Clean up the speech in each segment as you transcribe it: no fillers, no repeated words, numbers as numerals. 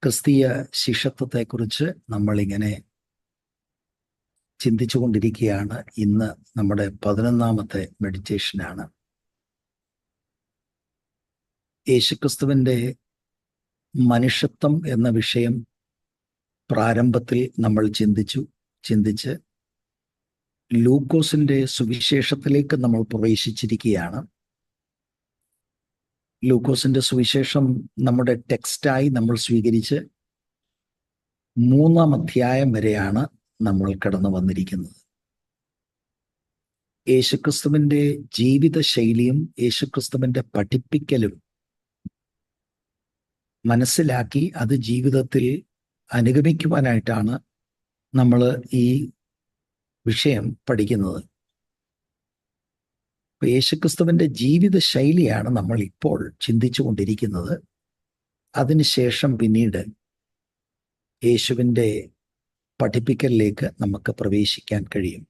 ക്രിസ്തീയ ശിഷ്യത്വത്തെക്കുറിച്ച് നമ്മളിങ്ങനെ ചിന്തിച്ചു കൊണ്ടിരിക്കുകയാണ്. ഇന്ന് നമ്മുടെ 11ാമത്തെ മെഡിറ്റേഷനാണ്. യേശുക്രിസ്തുവിൻ്റെ മനുഷ്യത്വം എന്ന വിഷയം പ്രാരംഭത്തിൽ നമ്മൾ ചിന്തിച്ച് ലൂക്കോസിൻ്റെ സുവിശേഷത്തിലേക്ക് നമ്മൾ പ്രവേശിച്ചിരിക്കുകയാണ്. ലൂക്കോസിൻ്റെ സുവിശേഷം നമ്മുടെ ടെക്സ്റ്റായി നമ്മൾ സ്വീകരിച്ച് 3-ാം അധ്യായം വരെയാണ് നമ്മൾ കടന്നു വന്നിരിക്കുന്നത്. യേശുക്രിസ്തുവിൻ്റെ ജീവിത ശൈലിയും യേശുക്രിസ്തുവിൻ്റെ പഠിപ്പിക്കലും മനസ്സിലാക്കി അത് ജീവിതത്തിൽ അനുഗമിക്കുവാനായിട്ടാണ് നമ്മൾ ഈ വിഷയം പഠിക്കുന്നത്. യേശുക്രിസ്തുവിൻ്റെ ജീവിത ശൈലിയാണ് നമ്മൾ ഇപ്പോൾ ചിന്തിച്ചു കൊണ്ടിരിക്കുന്നത്. അതിനുശേഷം പിന്നീട് യേശുവിൻ്റെ പഠിപ്പിക്കലിലേക്ക് നമുക്ക് പ്രവേശിക്കാൻ കഴിയും.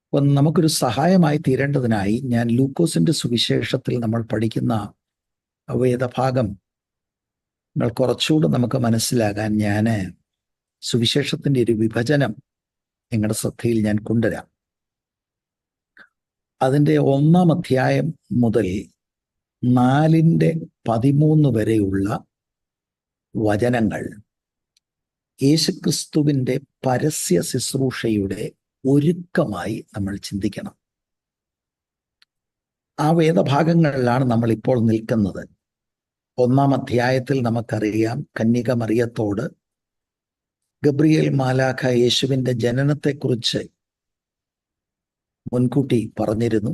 അപ്പം നമുക്കൊരു സഹായമായി തീരേണ്ടതിനായി ഞാൻ ലൂക്കോസിൻ്റെ സുവിശേഷത്തിൽ നമ്മൾ പഠിക്കുന്ന വേദഭാഗം കുറച്ചുകൂടെ നമുക്ക് മനസ്സിലാകാൻ ഞാൻ സുവിശേഷത്തിൻ്റെ ഒരു വിഭജനം നിങ്ങളുടെ ശ്രദ്ധയിൽ ഞാൻ കൊണ്ടുവരാം. അതിൻ്റെ 1-ാം അധ്യായം മുതൽ 4-13 വരെയുള്ള വചനങ്ങൾ യേശുക്രിസ്തുവിൻ്റെ പരസ്യ ശുശ്രൂഷയുടെ ഒരുക്കമായി നമ്മൾ ചിന്തിക്കണം. ആ വേദഭാഗങ്ങളിലാണ് നമ്മൾ ഇപ്പോൾ നിൽക്കുന്നത്. 1-ാം അധ്യായത്തിൽ നമുക്കറിയാം, കന്യക മറിയത്തോട് ഗബ്രിയേൽ മാലാഖ യേശുവിൻ്റെ ജനനത്തെക്കുറിച്ച് മുൻകൂട്ടി പറഞ്ഞിരുന്നു.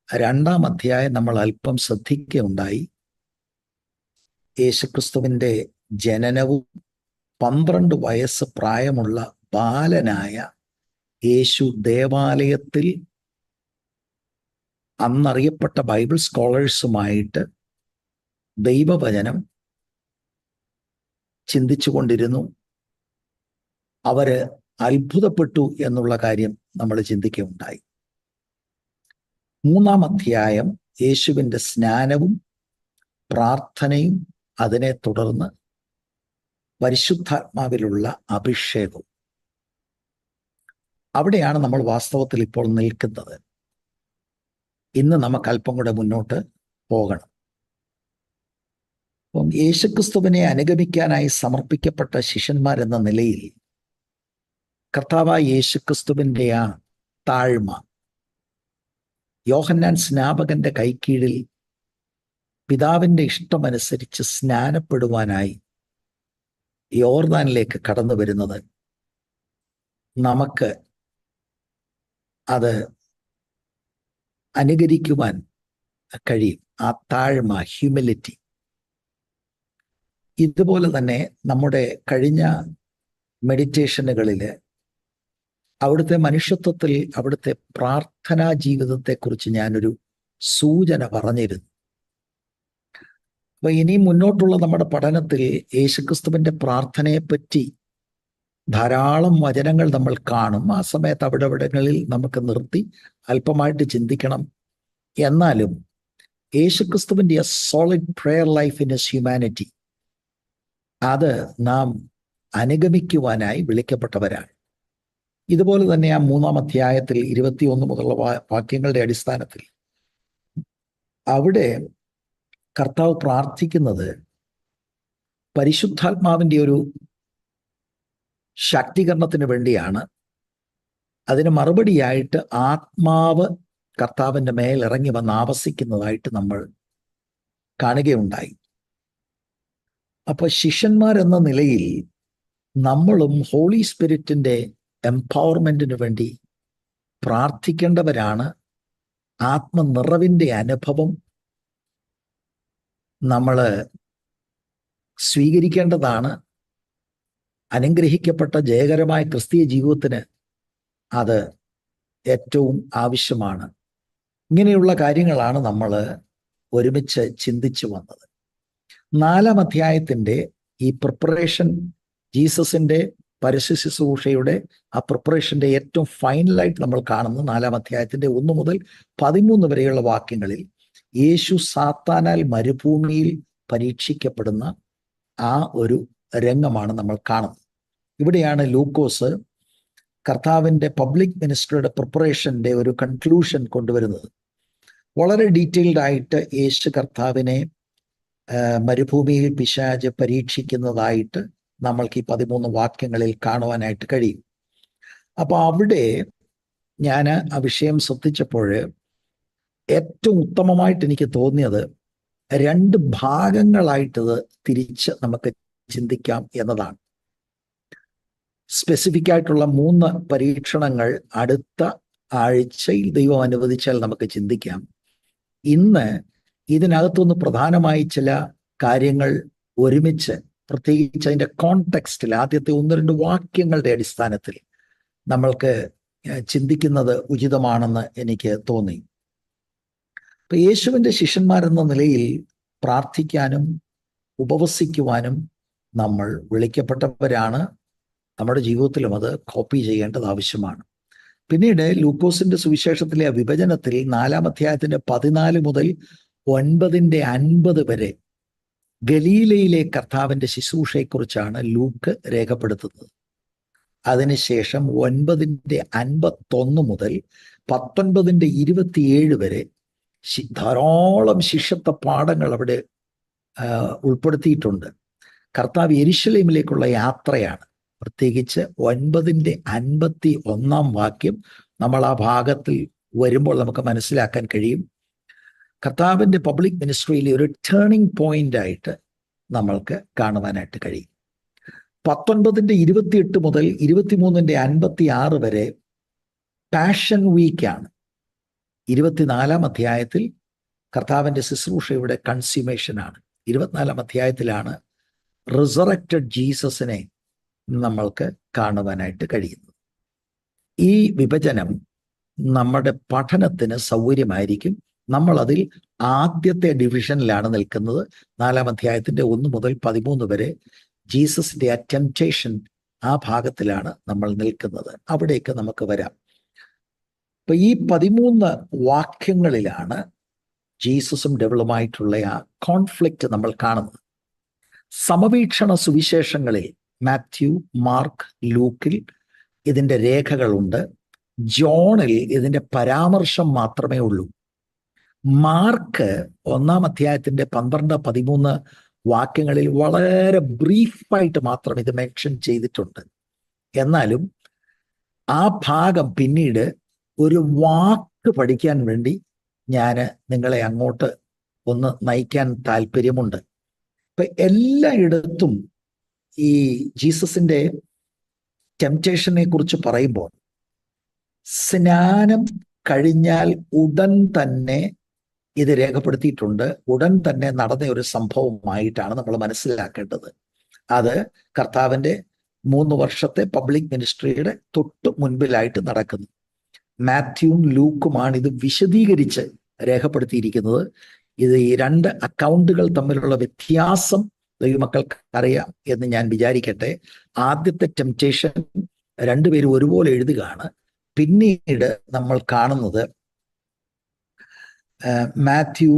2-ാം അധ്യായം നമ്മൾ അല്പം ശ്രദ്ധിക്കുകയുണ്ടായി. യേശുക്രിസ്തുവിൻ്റെ ജനനവും 12 വയസ്സ് പ്രായമുള്ള ബാലനായ യേശു ദേവാലയത്തിൽ അന്നറിയപ്പെട്ട ബൈബിൾ സ്കോളേഴ്സുമായിട്ട് ദൈവവചനം ചിന്തിച്ചു കൊണ്ടിരുന്നു. അവര് അത്ഭുതപ്പെട്ടു എന്നുള്ള കാര്യം നമ്മൾ ചിന്തിക്കുകയുണ്ടായി. 3-ാം അധ്യായം യേശുവിൻ്റെ സ്നാനവും പ്രാർത്ഥനയും അതിനെ തുടർന്ന് പരിശുദ്ധാത്മാവിലുള്ള അഭിഷേകവും. അവിടെയാണ് നമ്മൾ വാസ്തവത്തിൽ ഇപ്പോൾ നിൽക്കുന്നത്. ഇന്ന് നമുക്ക് അല്പം കൂടെ മുന്നോട്ട് പോകണം. അപ്പം യേശുക്രിസ്തുവിനെ അനുഗമിക്കാനായി സമർപ്പിക്കപ്പെട്ട ശിഷ്യന്മാരെന്ന നിലയിൽ കർത്താവായ യേശുക്രിസ്തുവിൻ്റെ ആ താഴ്മ, യോഹന്നാൻ സ്നാപകന്റെ കൈക്കീഴിൽ പിതാവിൻ്റെ ഇഷ്ടമനുസരിച്ച് സ്നാനപ്പെടുവാനായി യോർദാനിലേക്ക് കടന്നു വരുന്നത് നമുക്ക് അത് അനുകരിക്കുവാൻ കഴിയും. ആ താഴ്മ, ഹ്യൂമിലിറ്റി. ഇതുപോലെ തന്നെ നമ്മുടെ കഴിഞ്ഞ മെഡിറ്റേഷനുകളിൽ അവിടുത്തെ മനുഷ്യത്വത്തിൽ അവിടുത്തെ പ്രാർത്ഥനാ ജീവിതത്തെക്കുറിച്ച് ഞാനൊരു സൂചന പറഞ്ഞിരുന്നു. അപ്പൊ ഇനി മുന്നോട്ടുള്ള നമ്മുടെ പഠനത്തിൽ യേശുക്രിസ്തുവിൻ്റെ പ്രാർത്ഥനയെപ്പറ്റി ധാരാളം വചനങ്ങൾ നമ്മൾ കാണും. ആ സമയത്ത് അവിടങ്ങളിൽ നമുക്ക് നിർത്തി അല്പമായിട്ട് ചിന്തിക്കണം. എന്നാലും യേശുക്രിസ്തുവിൻ്റെ a solid prayer life in his humanity, അത് നാം അനുഗമിക്കുവാനായി വിളിക്കപ്പെട്ടവരാണ്. ഇതുപോലെ തന്നെ ആ 3-ാം അധ്യായത്തിൽ 21 മുതലുള്ള വാക്യങ്ങളുടെ അടിസ്ഥാനത്തിൽ അവിടെ കർത്താവ് പ്രാർത്ഥിക്കുന്നത് പരിശുദ്ധാത്മാവിൻ്റെ ഒരു ശാക്തീകരണത്തിന് വേണ്ടിയാണ്. അതിന് മറുപടിയായിട്ട് ആത്മാവ് കർത്താവിൻ്റെ മേൽ ഇറങ്ങി വന്ന് ആവസിക്കുന്നതായിട്ട് നമ്മൾ കാണുകയുണ്ടായി. അപ്പോൾ ശിഷ്യന്മാരെന്ന നിലയിൽ നമ്മളും ഹോളി സ്പിരിറ്റിൻ്റെ എംപവർമെൻറ്റിന് വേണ്ടി പ്രാർത്ഥിക്കേണ്ടവരാണ്. ആത്മനിറവിൻ്റെ അനുഭവം നമ്മൾ സ്വീകരിക്കേണ്ടതാണ്. അനുഗ്രഹിക്കപ്പെട്ട ജയകരമായ ക്രിസ്തീയ ജീവിതത്തിന് അത് ഏറ്റവും ആവശ്യമാണ്. ഇങ്ങനെയുള്ള കാര്യങ്ങളാണ് നമ്മൾ ഒരുമിച്ച് ചിന്തിച്ചു വന്നത്. 4-ാം അധ്യായത്തിൻ്റെ ഈ പ്രിപ്പറേഷൻ, ജീസസിൻ്റെ പരസ്യ ശുശ്രൂഷയുടെ ആ പ്രിപ്പറേഷൻ്റെ ഏറ്റവും ഫൈനലായിട്ട് നമ്മൾ കാണുന്നത് 4-ാം അധ്യായത്തിൻ്റെ 1 മുതൽ 13 വരെയുള്ള വാക്യങ്ങളിൽ യേശു സാത്താനാൽ മരുഭൂമിയിൽ പരീക്ഷിക്കപ്പെടുന്ന ആ ഒരു രംഗമാണ് നമ്മൾ കാണുന്നത്. ഇവിടെയാണ് ലൂക്കോസ് കർത്താവിൻ്റെ പബ്ലിക് മിനിസ്ട്രിയുടെ പ്രിപ്പറേഷൻ്റെ ഒരു കൺക്ലൂഷൻ കൊണ്ടുവരുന്നത്. വളരെ ഡീറ്റെയിൽഡ് ആയിട്ട് യേശു കർത്താവിനെ മരുഭൂമിയിൽ പിശാച് പരീക്ഷിക്കുന്നതായിട്ട് നമ്മൾക്ക് ഈ 13 വാക്യങ്ങളിൽ കാണുവാനായിട്ട് കഴിയും. അപ്പോൾ അവിടെ ഞാൻ ആ വിഷയം ശ്രദ്ധിച്ചപ്പോൾ ഏറ്റവും ഉത്തമമായിട്ട് എനിക്ക് തോന്നിയത് 2 ഭാഗങ്ങളായിട്ടത് തിരിച്ച് നമുക്ക് ചിന്തിക്കാം എന്നതാണ്. സ്പെസിഫിക് ആയിട്ടുള്ള 3 പരീക്ഷണങ്ങൾ അടുത്ത ആഴ്ചയിൽ ദൈവം അനുവദിച്ചാൽ നമുക്ക് ചിന്തിക്കാം. ഇന്ന് ഇതിനകത്തുനിന്ന് പ്രധാനമായി ചില കാര്യങ്ങൾ ഒരുമിച്ച്, പ്രത്യേകിച്ച് അതിൻ്റെ കോണ്ടെക്സ്റ്റിൽ ആദ്യത്തെ 1-2 വാക്യങ്ങളുടെ അടിസ്ഥാനത്തിൽ നമ്മൾക്ക് ചിന്തിക്കുന്നത് ഉചിതമാണെന്ന് എനിക്ക് തോന്നി. ഇപ്പൊ യേശുവിൻ്റെ ശിഷ്യന്മാരെന്ന നിലയിൽ പ്രാർത്ഥിക്കാനും ഉപവസിക്കുവാനും നമ്മൾ വിളിക്കപ്പെട്ടവരാണ്. നമ്മുടെ ജീവിതത്തിലും അത് കോപ്പി ചെയ്യേണ്ടത് ആവശ്യമാണ്. പിന്നീട് ലൂക്കോസിന്റെ സുവിശേഷത്തിലെ ആ വിഭജനത്തിൽ 4-ാം അധ്യായത്തിന്റെ 14 മുതൽ 9-50 വരെ ഗലീലയിലെ കർത്താവിന്റെ ശുശ്രൂഷയെക്കുറിച്ചാണ് ലൂക്ക് രേഖപ്പെടുത്തുന്നത്. അതിനുശേഷം 9-51 മുതൽ 19-27 വരെ ധാരാളം ശിഷ്യത്വ പാഠങ്ങൾ അവിടെ ഉൾപ്പെടുത്തിയിട്ടുണ്ട്. കർത്താവ് യെരുശലേമിലേക്കുള്ള യാത്രയാണ്. പ്രത്യേകിച്ച് 9-51 വാക്യം നമ്മൾ ആ ഭാഗത്തിൽ വരുമ്പോൾ നമുക്ക് മനസ്സിലാക്കാൻ കഴിയും. കർത്താവിൻ്റെ പബ്ലിക് മിനിസ്ട്രിയിലെ ഒരു ടേണിംഗ് പോയിന്റ് ആയിട്ട് നമ്മൾക്ക് കാണുവാനായിട്ട് കഴിയും. 19-28 മുതൽ 23-56 വരെ പാഷൻ വീക്കാണ്. 24-ാം അധ്യായത്തിൽ കർത്താവിൻ്റെ ശുശ്രൂഷയുടെ കൺസ്യൂമേഷനാണ്. 24-ാം അധ്യായത്തിലാണ് റിസറക്റ്റഡ് ജീസസിനെ നമ്മൾക്ക് കാണുവാനായിട്ട് കഴിയുന്നത്. ഈ വിഭജനം നമ്മുടെ പഠനത്തിന് സൗകര്യമായിരിക്കും. നമ്മളതിൽ ആദ്യത്തെ ഡിവിഷനിലാണ് നിൽക്കുന്നത്. 4-ാം അധ്യായത്തിന്റെ 1 മുതൽ 13 വരെ ജീസസിന്റെ ആ ടെംപ്റ്റേഷൻ, ആ ഭാഗത്തിലാണ് നമ്മൾ നിൽക്കുന്നത്. അവിടേക്ക് നമുക്ക് വരാം. ഇപ്പൊ ഈ 13 വാക്യങ്ങളിലാണ് ജീസസും ഡെവിളുമായിട്ടുള്ള ആ കോൺഫ്ലിക്റ്റ് നമ്മൾ കാണുന്നത്. സമവീക്ഷണ സുവിശേഷങ്ങളിൽ മാത്യു, മാർക്ക്, ലൂക്കിൽ ഇതിൻ്റെ രേഖകളുണ്ട്. ജോണിൽ ഇതിൻ്റെ പരാമർശം മാത്രമേ ഉള്ളൂ. മാർക്ക് 1-ാം അധ്യായത്തിന്റെ 12-13 വാക്യങ്ങളിൽ വളരെ ബ്രീഫായിട്ട് മാത്രം ഇത് മെൻഷൻ ചെയ്തിട്ടുണ്ട്. എന്നാലും ആ ഭാഗം പിന്നീട് ഒരു വാക്ക് പഠിക്കാൻ വേണ്ടി ഞാൻ നിങ്ങളെ അങ്ങോട്ട് ഒന്ന് നയിക്കാൻ താല്പര്യമുണ്ട്. ഇപ്പൊ എല്ലായിടത്തും ഈ ജീസസിന്റെ ടെംപ്റ്റേഷനെ കുറിച്ച് പറയുമ്പോൾ സ്നാനം കഴിഞ്ഞാൽ ഉടൻ തന്നെ ഇത് രേഖപ്പെടുത്തിയിട്ടുണ്ട്. ഉടൻ തന്നെ നടന്ന ഒരു സംഭവമായിട്ടാണ് നമ്മൾ മനസ്സിലാക്കേണ്ടത്. അത് കർത്താവിൻ്റെ 3 വർഷത്തെ പബ്ലിക് മിനിസ്ട്രിയുടെ തൊട്ട് മുൻപിലായിട്ട് നടക്കുന്നു. മാത്യുവും ലൂക്കുമാണ് ഇത് വിശദീകരിച്ച് രേഖപ്പെടുത്തിയിരിക്കുന്നത്. ഇത് ഈ 2 അക്കൗണ്ടുകൾ തമ്മിലുള്ള വ്യത്യാസം ദൈവമക്കൾക്ക് അറിയാം എന്ന് ഞാൻ വിചാരിക്കട്ടെ. ആദ്യത്തെ ടെംപ്റ്റേഷൻ 2 പേരും ഒരുപോലെ എഴുതുകയാണ്. പിന്നീട് നമ്മൾ കാണുന്നത് മാത്യു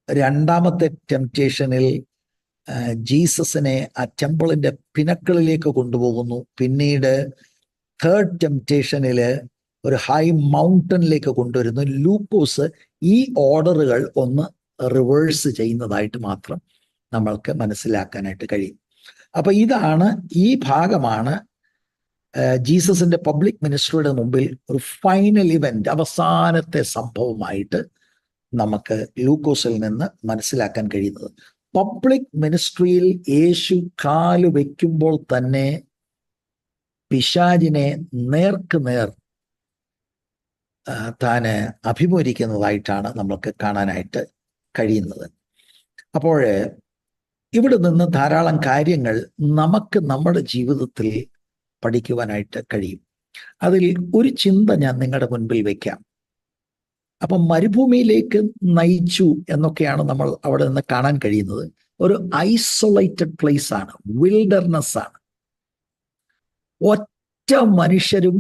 2-ാമത്തെ ടെംപ്റ്റേഷനിൽ ജീസസിനെ ആ ടെമ്പിളിന്റെ പിനക്കളിലേക്ക് കൊണ്ടുപോകുന്നു. പിന്നീട് 3rd ടെംപ്റ്റേഷനിൽ ഒരു ഹൈ മൗണ്ടനിലേക്ക് കൊണ്ടുവരുന്നു. ലൂക്കോസ് ഈ ഓർഡറുകൾ ഒന്ന് റിവേഴ്സ് ചെയ്യുന്നതായിട്ട് മാത്രം നമ്മൾക്ക് മനസ്സിലാക്കാനായിട്ട് കഴിയും. അപ്പൊ ഇതാണ്, ഈ ഭാഗമാണ് ജീസസിന്റെ പബ്ലിക് മിനിസ്ട്രിയുടെ മുമ്പിൽ ഒരു ഫൈനൽ ഇവന്റ്, അവസാനത്തെ സംഭവമായിട്ട് നമുക്ക് ലൂക്കോസിൽ നിന്ന് മനസ്സിലാക്കാൻ കഴിയുന്നത്. പബ്ലിക് മിനിസ്ട്രിയിൽ യേശു കാല് വയ്ക്കുമ്പോൾ തന്നെ പിശാചിനെ നേർക്ക് നേർ താന് അഭിമുഖീകരിക്കുന്നതായിട്ടാണ് നമുക്ക് കാണാനായിട്ട് കഴിയുന്നത്. അപ്പോൾ ഇവിടെ നിന്ന് ധാരാളം കാര്യങ്ങൾ നമുക്ക് നമ്മുടെ ജീവിതത്തിൽ പഠിക്കുവാനായിട്ട് കഴിയും. അതിൽ ഒരു ചിന്ത ഞാൻ നിങ്ങളുടെ മുൻപിൽ വയ്ക്കാം. അപ്പം മരുഭൂമിയിലേക്ക് നയിച്ചു എന്നൊക്കെയാണ് നമ്മൾ അവിടെ നിന്ന് കാണാൻ കഴിയുന്നത്. ഒരു ഐസൊലേറ്റഡ് പ്ലേസ് ആണ്, വിൽഡർനെസ് ആണ്. ഒറ്റ മനുഷ്യരും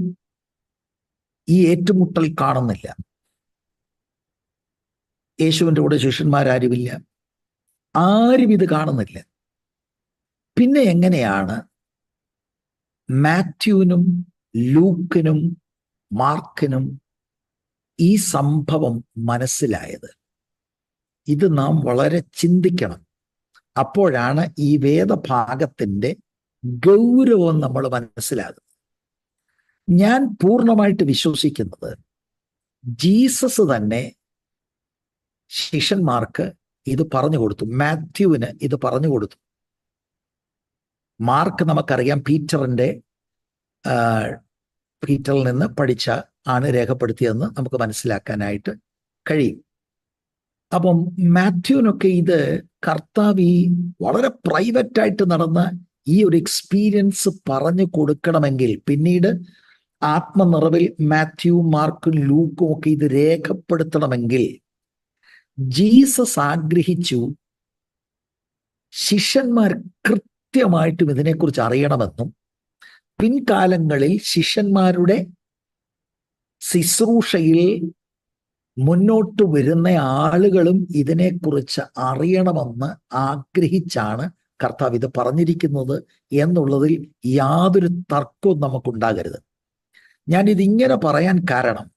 ഈ ഏറ്റുമുട്ടൽ കാണുന്നില്ല. യേശുവിൻ്റെ കൂടെ ശിഷ്യന്മാരാരുമില്ല, ആരും ഇത് കാണുന്നില്ല. പിന്നെ എങ്ങനെയാണ് മാത്യുവിനും ലൂക്കിനും മാർക്കിനും ഈ സംഭവം മനസ്സിലായത്? ഇത് നാം വളരെ ചിന്തിക്കണം. അപ്പോഴാണ് ഈ വേദഭാഗത്തിന്റെ ഗൗരവം നമ്മൾ മനസ്സിലാകുന്നത്. ഞാൻ പൂർണ്ണമായിട്ട് വിശ്വസിക്കുന്നത് ജീസസ് തന്നെ ശിഷ്യന്മാർക്ക് ഇത് പറഞ്ഞു കൊടുത്തു. മാത്യുവിന് ഇത് പറഞ്ഞു കൊടുത്തു. മാർക്ക് നമുക്കറിയാം പീറ്ററിൽ നിന്ന് പഠിച്ച ആണ് രേഖപ്പെടുത്തിയതെന്ന് നമുക്ക് മനസ്സിലാക്കാനായിട്ട് കഴിയും. അപ്പം മാത്യുവിനൊക്കെ ഇത് കർത്താവ് ഈ വളരെ പ്രൈവറ്റായിട്ട് നടന്ന ഈ ഒരു എക്സ്പീരിയൻസ് പറഞ്ഞു കൊടുക്കണമെങ്കിൽ, പിന്നീട് ആത്മനിറവിൽ മാത്യുവും മാർക്കും ലൂക്കും ഒക്കെ ഇത് രേഖപ്പെടുത്തണമെങ്കിൽ ജീസസ് ആഗ്രഹിച്ചു ശിഷ്യന്മാർ കൃത്യമായിട്ടും ഇതിനെക്കുറിച്ച് അറിയണമെന്നും പിൻകാലങ്ങളിൽ ശിഷ്യന്മാരുടെ ശുശ്രൂഷയിൽ മുന്നോട്ട് വരുന്ന ആളുകളും ഇതിനെക്കുറിച്ച് അറിയണമെന്ന് ആഗ്രഹിച്ചാണ് കർത്താവ് ഇത് പറഞ്ഞിരിക്കുന്നത് എന്നുള്ളതിൽ യാതൊരു തർക്കവും നമുക്കുണ്ടാകരുത്. ഞാനിതിങ്ങനെ പറയാൻ കാരണം,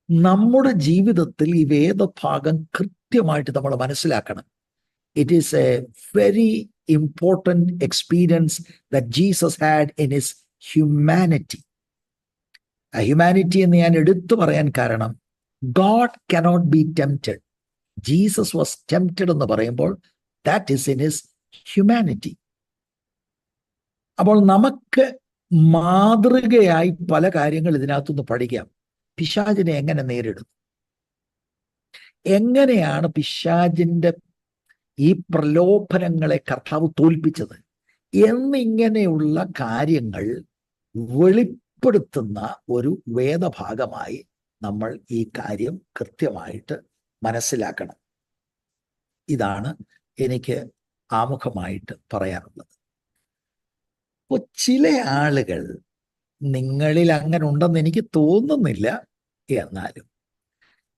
നമ്മുടെ ജീവിതത്തിൽ ഈ വേദഭാഗം കൃത്യമായിട്ട് നമ്മൾ മനസ്സിലാക്കണം. It is A very important experience that Jesus had in his humanity. ആ ഹ്യൂമാനിറ്റി എന്ന് ഞാൻ എടുത്തു പറയാൻ കാരണം, God cannot be tempted. Jesus was tempted എന്ന് പറയുമ്പോൾ that is in his humanity. അപ്പോൾ നമുക്ക് മാതൃകയായി പല കാര്യങ്ങൾ ഇതിനകത്തുനിന്ന് പഠിക്കാം. പിശാചിനെ എങ്ങനെ നേരിടും, എങ്ങനെയാണ് പിശാചിന്റെ ഈ പ്രലോഭനങ്ങളെ കർത്താവ് തോൽപ്പിച്ചത് എന്നിങ്ങനെയുള്ള കാര്യങ്ങൾ വെളിപ്പെടുത്തുന്ന ഒരു വേദഭാഗമായി നമ്മൾ ഈ കാര്യം കൃത്യമായിട്ട് മനസ്സിലാക്കണം. ഇതാണ് എനിക്ക് ആമുഖമായിട്ട് പറയാനുള്ളത്. അപ്പോൾ ചില ആളുകൾ, നിങ്ങളിൽ അങ്ങനെ ഉണ്ടെന്ന് എനിക്ക് തോന്നുന്നില്ല, എന്നാലും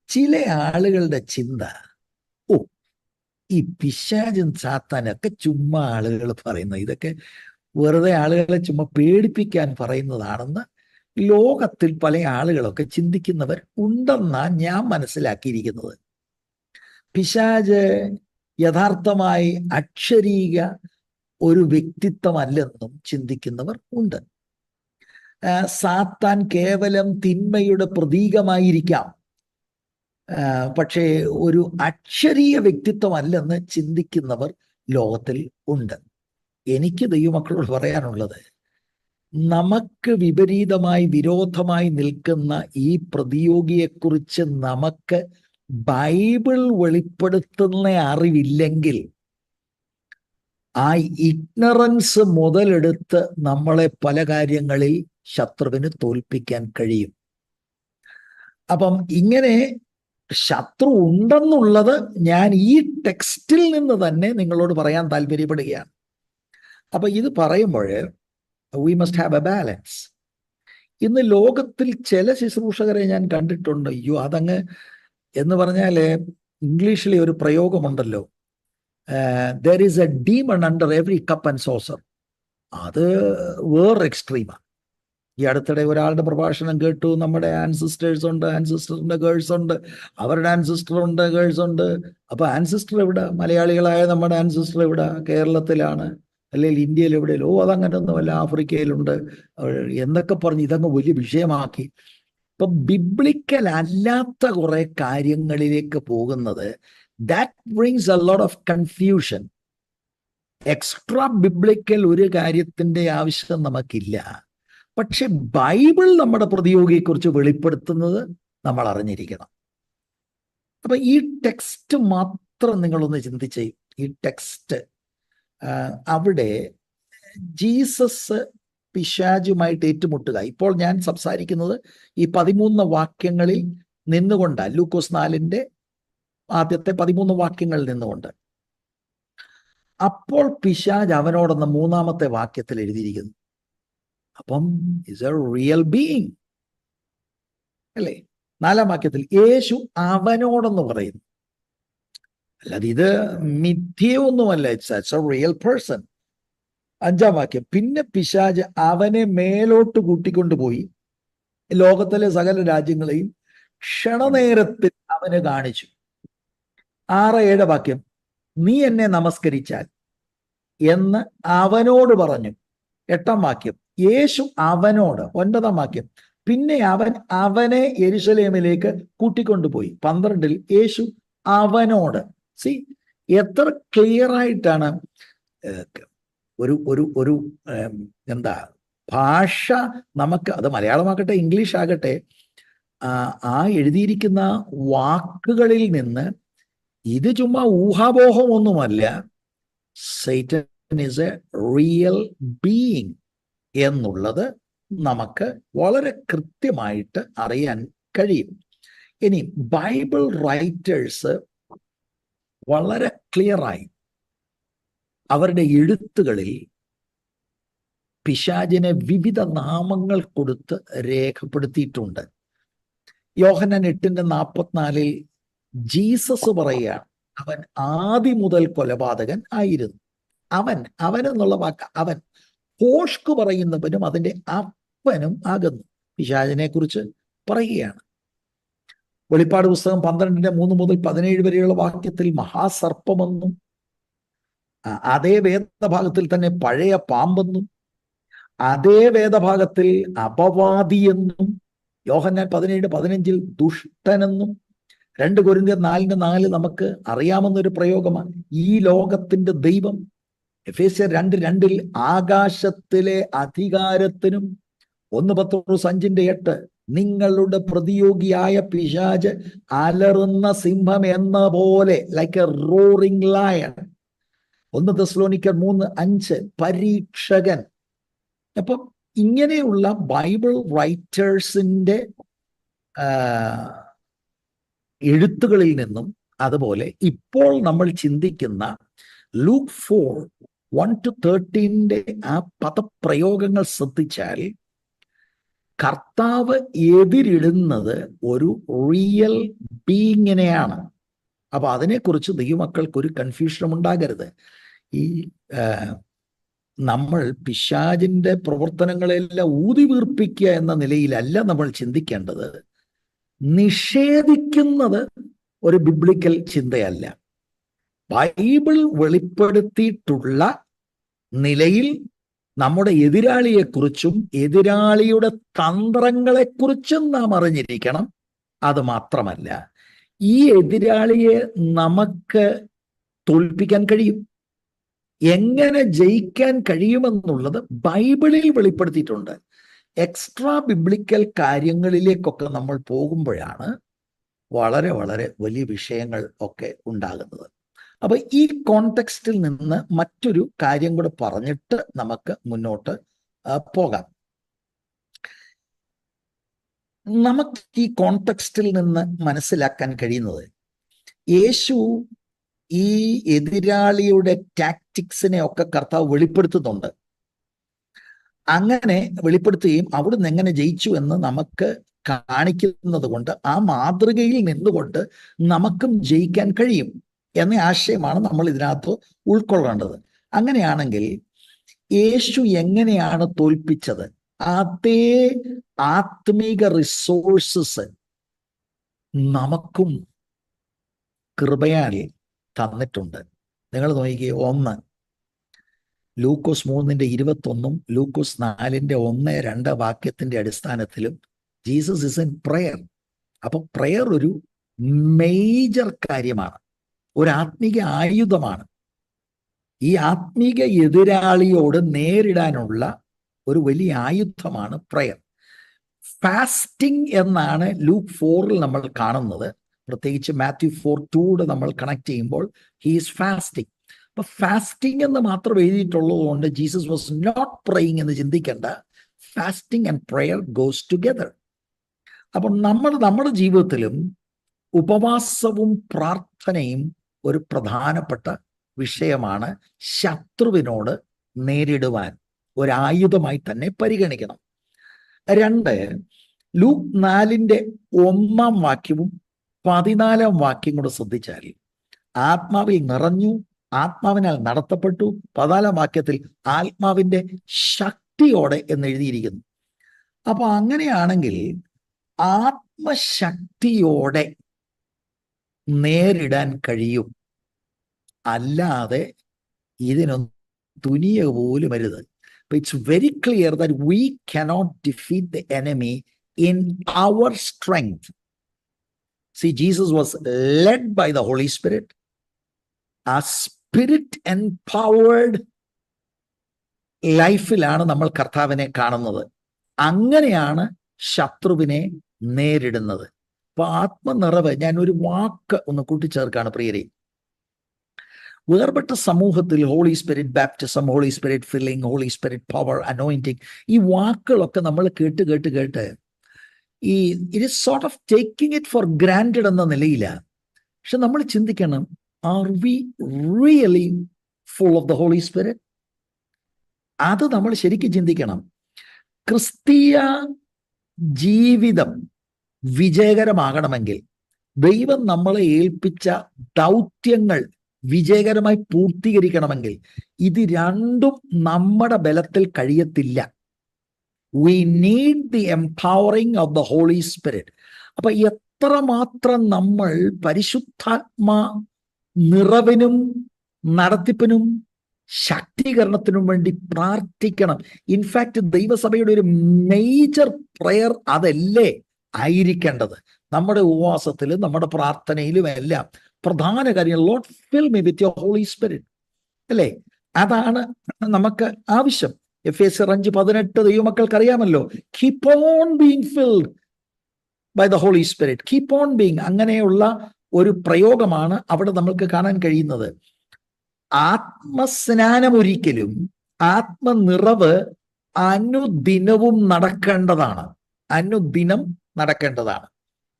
ചില ആളുകളുടെ ചിന്ത, ഓ ഈ പിശാചും സാത്താനൊക്കെ ചുമ്മാ ആളുകൾ പറയുന്നത്, ഇതൊക്കെ വെറുതെ ആളുകളെ ചുമ്മാ പേടിപ്പിക്കാൻ പറയുന്നതാണെന്ന് ലോകത്തിൽ പല ആളുകളൊക്കെ ചിന്തിക്കുന്നവർ ഉണ്ടെന്നാണ് ഞാൻ മനസ്സിലാക്കിയിരിക്കുന്നത്. പിശാച് യഥാർത്ഥമായി അക്ഷരീക ഒരു വ്യക്തിത്വമല്ലെന്നും ചിന്തിക്കുന്നവർ ഉണ്ട്. സാത്താൻ കേവലം തിന്മയുടെ പ്രതീകമായിരിക്കാം, പക്ഷേ ഒരു അക്ഷരീയ വ്യക്തിത്വമല്ലെന്ന് ചിന്തിക്കുന്നവർ ലോകത്തിൽ ഉണ്ട്. എനിക്ക് ദൈവമക്കളോട് പറയാനുള്ളത്, നമുക്ക് വിപരീതമായി വിരോധമായി നിൽക്കുന്ന ഈ പ്രതിയോഗിയെക്കുറിച്ച് നമുക്ക് ബൈബിൾ വെളിപ്പെടുത്തുന്ന അറിവില്ലെങ്കിൽ ആ ഇഗ്നറൻസ് മുതലെടുത്ത് നമ്മളെ പല കാര്യങ്ങളിൽ ശത്രുവിന് തോൽപ്പിക്കാൻ കഴിയും. അപ്പം ഇങ്ങനെ ശത്രു ഉണ്ടെന്നുള്ളത് ഞാൻ ഈ ടെക്സ്റ്റിൽ നിന്ന് തന്നെ നിങ്ങളോട് പറയാൻ താല്പര്യപ്പെടുകയാണ്. അപ്പൊ ഇത് പറയുമ്പോൾ we must have a balance. ഇന്ന് ലോകത്തിൽ ചില ശുശ്രൂഷകരെ ഞാൻ കണ്ടിട്ടുണ്ട്, അയ്യോ അതങ്ങ് എന്ന് പറഞ്ഞാൽ ഇംഗ്ലീഷിലെ ഒരു പ്രയോഗമുണ്ടല്ലോ, there is a demon under every cup and saucer. അത് വേറെ എക്സ്ട്രീമാണ്. ഈ അടുത്തിടെ ഒരാളുടെ പ്രഭാഷണം കേട്ടു, നമ്മുടെ ആൻസിസ്റ്റേഴ്സ് ഉണ്ട്, ആൻസിസ്റ്ററിന്റെ ഗേൾസ് ഉണ്ട്, അവരുടെ ആൻസിസ്റ്റർ ഉണ്ട്, ഗേൾസ് ഉണ്ട്. അപ്പൊ ആൻസിസ്റ്റർ എവിടെ? മലയാളികളായ നമ്മുടെ ആൻസിസ്റ്റർ എവിടെ? കേരളത്തിലാണ്, അല്ലെങ്കിൽ ഇന്ത്യയിൽ എവിടെയല്ലോ? അതങ്ങനെ ഒന്നുമല്ല, ആഫ്രിക്കയിലുണ്ട് എന്നൊക്കെ പറഞ്ഞ് ഇതങ്ങ് വലിയ വിഷയമാക്കി. ഇപ്പൊ ബിബ്ലിക്കൽ അല്ലാത്ത കുറെ കാര്യങ്ങളിലേക്ക് പോകുന്നത്, that brings a lot of confusion. Extra biblical ഒരു കാര്യത്തിന്റെ ആവശ്യം നമുക്കില്ല. പക്ഷെ ബൈബിൾ നമ്മുടെ പ്രതിയോഗിയെക്കുറിച്ച് വെളിപ്പെടുത്തുന്നത് നമ്മൾ അറിഞ്ഞിരിക്കണം. അപ്പൊ ഈ ടെക്സ്റ്റ് മാത്രം നിങ്ങളൊന്ന് ചിന്തിച്ചേ. ഈ ടെക്സ്റ്റ്, അവിടെ ജീസസ് പിശാചുമായിട്ട് ഏറ്റുമുട്ടുക. ഇപ്പോൾ ഞാൻ സംസാരിക്കുന്നത് ഈ 13 വാക്യങ്ങളിൽ നിന്നുകൊണ്ടാണ്, ലൂക്കോസ് 4 ആദ്യത്തെ 13 വാക്യങ്ങളിൽ നിന്നുകൊണ്ട്. അപ്പോൾ പിശാച് അവനോടെന്ന് 3-ാമത്തെ വാക്യത്തിൽ എഴുതിയിരിക്കുന്നു. അപ്പം ഇസ് എ റിയൽ ബീയിങ് അല്ലേ? 4-ാം വാക്യത്തിൽ യേശു അവനോടെന്ന് പറയുന്നു. അല്ലാതെ ഇത് മിഥ്യയൊന്നുമല്ല. It's a real person. 5-ാം വാക്യം, പിന്നെ പിശാച് അവനെ മേലോട്ട് കൂട്ടിക്കൊണ്ടുപോയി ലോകത്തിലെ സകല രാജ്യങ്ങളെയും ക്ഷണനേരത്തിൽ അവന് കാണിച്ചു. 6-7 വാക്യം, നീ എന്നെ നമസ്കരിച്ചാൽ എന്ന് അവനോട് പറഞ്ഞു. 8-ാം വാക്യം, യേശു അവനോട്. 9-ാം വാക്യം, പിന്നെ അവൻ അവനെ യെരുശലേമിലേക്ക് കൂട്ടിക്കൊണ്ടുപോയി. 12-ൽ യേശു അവനോട്. സി, എത്ര ക്ലിയർ ആയിട്ടാണ് ഒരു ഒരു ഒരു എന്താ ഭാഷ. നമുക്ക് അത് മലയാളമാകട്ടെ ഇംഗ്ലീഷ് ആകട്ടെ, ആ എഴുതിയിരിക്കുന്ന വാക്കുകളിൽ നിന്ന് ഇത് ചുമ്മാ ഊഹാപോഹമൊന്നുമല്ല. Satan is a real being എന്നുള്ളത് നമുക്ക് വളരെ കൃത്യമായിട്ട് അറിയാൻ കഴിയും. ഇനി ബൈബിൾ റൈറ്റേഴ്സ് വളരെ ക്ലിയറായി അവരുടെ എഴുത്തുകളിൽ പിശാചിനെ വിവിധ നാമങ്ങൾ കൊടുത്ത് രേഖപ്പെടുത്തിയിട്ടുണ്ട്. യോഹന്നാൻ 8:44 ജീസസ് പറയുകയാണ്, അവൻ ആദി മുതൽ കൊലപാതകൻ ആയിരുന്നു. അവൻ എന്നുള്ള വാക്ക് അവൻ, ഹോഷ്ക് പറയുന്നവനും അതിൻ്റെ അപ്പനും ആകുന്നു. പിശാചിനെ കുറിച്ച് പറയുകയാണ്. വെളിപ്പാട് പുസ്തകം 12:3 മുതൽ 17 വരെയുള്ള വാക്യത്തിൽ മഹാസർപ്പമെന്നും അതേ വേദഭാഗത്തിൽ തന്നെ പഴയ പാമ്പെന്നും അതേ വേദഭാഗത്തിൽ അപവാദിയെന്നും യോഹന്നാൻ 17:15 ദുഷ്ടനെന്നും 2 കൊരിന്ത്യർ 4:4 നമുക്ക് അറിയാവുന്നൊരു പ്രയോഗമാണ്. ഈ ലോകത്തിന്റെ ദൈവം. എഫേസ്യർ 2:2 ആകാശത്തിലെ അധികാരത്തിനും 1 പത്രോസ് 5:8 നിങ്ങളുടെ പ്രതിയോഗിയായ പിശാച് അലറുന്ന സിംഹം എന്ന പോലെ, ലൈക്ക് എ റോറിംഗ് ലയൺ. 1 തെസ്സലോനിക്കർ 3:5 പരീക്ഷകൻ. അപ്പം ഇങ്ങനെയുള്ള ബൈബിൾ റൈറ്റേഴ്സിന്റെ എഴുത്തുകളിൽ നിന്നും, അതുപോലെ ഇപ്പോൾ നമ്മൾ ചിന്തിക്കുന്ന ലൂക്ക് 4:1-13 ആ പദപ്രയോഗങ്ങൾ ശ്രദ്ധിച്ചാൽ കർത്താവ് എതിരിടുന്നത് ഒരു റിയൽ ബീയിങ്ങിനെയാണ്. അപ്പൊ അതിനെക്കുറിച്ച് ദൈവമക്കൾക്ക് ഒരു കൺഫ്യൂഷനും ഉണ്ടാകരുത്. ഈ നമ്മൾ പിശാചിന്റെ പ്രവർത്തനങ്ങളെല്ലാം ഊതി വീർപ്പിക്കുക എന്ന നിലയിലല്ല നമ്മൾ ചിന്തിക്കേണ്ടത്. നിഷേധിക്കുന്നത് ഒരു ബിബ്ലിക്കൽ ചിന്തയല്ല. ബൈബിൾ വെളിപ്പെടുത്തിയിട്ടുള്ള നിലയിൽ നമ്മുടെ എതിരാളിയെക്കുറിച്ചും എതിരാളിയുടെ തന്ത്രങ്ങളെക്കുറിച്ചും നാം അറിഞ്ഞിരിക്കണം. അത് മാത്രമല്ല, ഈ എതിരാളിയെ നമുക്ക് തോൽപ്പിക്കാൻ കഴിയും. എങ്ങനെ ജയിക്കാൻ കഴിയുമെന്നുള്ളത് ബൈബിളിൽ വെളിപ്പെടുത്തിയിട്ടുണ്ട്. എക്സ്ട്രാ ബിബ്ലിക്കൽ കാര്യങ്ങളിലേക്കൊക്കെ നമ്മൾ പോകുമ്പോഴാണ് വളരെ വളരെ വലിയ വിഷയങ്ങൾ ഒക്കെ ഉണ്ടാകുന്നത്. അപ്പൊ ഈ കോണ്ടെക്സ്റ്റിൽ നിന്ന് മറ്റൊരു കാര്യം കൂടെ പറഞ്ഞിട്ട് നമുക്ക് മുന്നോട്ട് പോകാം. നമുക്ക് ഈ കോണ്ടെക്സ്റ്റിൽ നിന്ന് മനസ്സിലാക്കാൻ കഴിയുന്നത്, യേശു ഈ എതിരാളിയുടെ ടാക്ടിക്സിനെ ഒക്കെ കർത്താവ് വെളിപ്പെടുത്തുന്നുണ്ട്. അങ്ങനെ വെളിപ്പെടുത്തുകയും അവിടുന്ന് എങ്ങനെ ജയിച്ചു എന്ന് നമുക്ക് കാണിക്കുന്നത് കൊണ്ട് ആ മാതൃകയിൽ നിന്നുകൊണ്ട് നമുക്കും ജയിക്കാൻ കഴിയും എന്ന ആശയമാണ് നമ്മൾ ഇതിനകത്ത് ഉൾക്കൊള്ളേണ്ടത്. അങ്ങനെയാണെങ്കിൽ യേശു എങ്ങനെയാണ് തോൽപ്പിച്ചത്? അതേ ആത്മീക റിസോഴ്സസ് നമുക്കും കൃപയാൽ തന്നിട്ടുണ്ട്. നിങ്ങൾ നോക്കിക്കേ, 1 ലൂക്കോസ് 3:21 ലൂക്കോസ് 4:1-2 വാക്യത്തിന്റെ അടിസ്ഥാനത്തിലും ജീസസ് ഇസ് ഇൻ പ്രയർ. അപ്പൊ പ്രയർ ഒരു മേജർ കാര്യമാണ്, ഒരു ആത്മീക ആയുധമാണ്. ഈ ആത്മീക എതിരാളിയോട് നേരിടാനുള്ള ഒരു വലിയ ആയുധമാണ് പ്രയർ. ഫാസ്റ്റിംഗ് എന്നാണ് ലൂക്ക് 4 നമ്മൾ കാണുന്നത്. പ്രത്യേകിച്ച് മാത്യു 4:2 നമ്മൾ കണക്ട് ചെയ്യുമ്പോൾ ഹി ഈസ് ഫാസ്റ്റിംഗ്. അപ്പൊ ഫാസ്റ്റിംഗ് എന്ന് മാത്രം എഴുതിയിട്ടുള്ളത് കൊണ്ട് ജീസസ് വാസ് നോട്ട് പ്രേയിങ് എന്ന് ചിന്തിക്കേണ്ട. Fasting and prayer goes together. അപ്പൊ നമ്മുടെ ജീവിതത്തിലും ഉപവാസവും പ്രാർത്ഥനയും ഒരു പ്രധാനപ്പെട്ട വിഷയമാണ്. ശത്രുവിനോട് നേരിടുവാൻ ഒരായുധമായി തന്നെ പരിഗണിക്കണം. 2 ലൂക്ക് 4:1 വാക്യവും 14 വാക്യം കൂടെ ശ്രദ്ധിച്ചാൽ ആത്മാവിൽ നിറഞ്ഞു, ആത്മാവിനാൽ നടത്തപ്പെട്ടു. 14 വാക്യത്തിൽ ആത്മാവിന്റെ ശക്തിയോടെ എന്ന് എഴുതിയിരിക്കുന്നു. അപ്പൊ അങ്ങനെയാണെങ്കിൽ ആത്മശക്തിയോടെ നേരിടാൻ കഴിയും. അല്ലാതെ ഇതിനൊന്നും തുനിയ പോലും അരുത്. It's very clear that we cannot defeat the enemy in our strength. See, Jesus was led by the Holy Spirit. ആ സ്പിരിറ്റ് എംപവേർഡ് ലൈഫിലാണ് നമ്മൾ കർത്താവിനെ കാണുന്നത്. അങ്ങനെയാണ് ശത്രുവിനെ നേരിടുന്നത്. അപ്പൊ ആത്മനിറവ്, ഞാൻ ഒരു വാക്ക് ഒന്ന് കൂട്ടിച്ചേർക്കാണ് പ്രിയരെ. വേർപെട്ട സമൂഹത്തിൽ Holy Spirit baptism, Holy Spirit filling, Holy Spirit power, anointing, ഈ വാക്കുകളൊക്കെ നമ്മൾ കേട്ട് ഈ it is sort of taking it for granted എന്ന നിലയില്ല. പക്ഷെ നമ്മൾ ചിന്തിക്കണം, are we really full of the holy Spirit? അത് നമ്മൾ ശരിക്കും ചിന്തിക്കണം. ക്രിസ്തീയ ജീവിതം വിജയകരമാകണമെങ്കിൽ, ദൈവം നമ്മളെ ഏൽപ്പിച്ച ദൗത്യങ്ങൾ വിജയകരമായി പൂർത്തീകരിക്കണമെങ്കിൽ, ഇത് രണ്ടും നമ്മുടെ ബലത്തിൽ കഴിയത്തില്ല. We need the empowering of the Holy Spirit. അപ്പൊ എത്രമാത്രം നമ്മൾ പരിശുദ്ധാത്മാ നിറവിനും നടത്തിപ്പിനും ശക്തീകരണത്തിനും വേണ്ടി പ്രാർത്ഥിക്കണം. ഇൻഫാക്ട് ദൈവസഭയുടെ ഒരു മേജർ പ്രയർ അതല്ലേ ആയിരിക്കേണ്ടത്. നമ്മുടെ ഉപവാസത്തിലും നമ്മുടെ പ്രാർത്ഥനയിലും എല്ലാം പ്രധാന കാര്യം, Lord fill me with your Holy Spirit, അല്ലേ? അതാണ് നമുക്ക് ആവശ്യം. എഫേസ്യർ 5:18 ദൈവമക്കൾക്ക് അറിയാമല്ലോ. Keep on being filled by the holy Spirit, keep on being. അങ്ങനെയുള്ള ഒരു പ്രയോഗമാണ് അവിടെ നമ്മൾക്ക് കാണാൻ കഴിയുന്നത്. ആത്മസ്നാനം ഒരിക്കലും, ആത്മനിറവ് അനുദിനവും നടക്കേണ്ടതാണ്, അനുദിനം നടക്കേണ്ടതാണ്.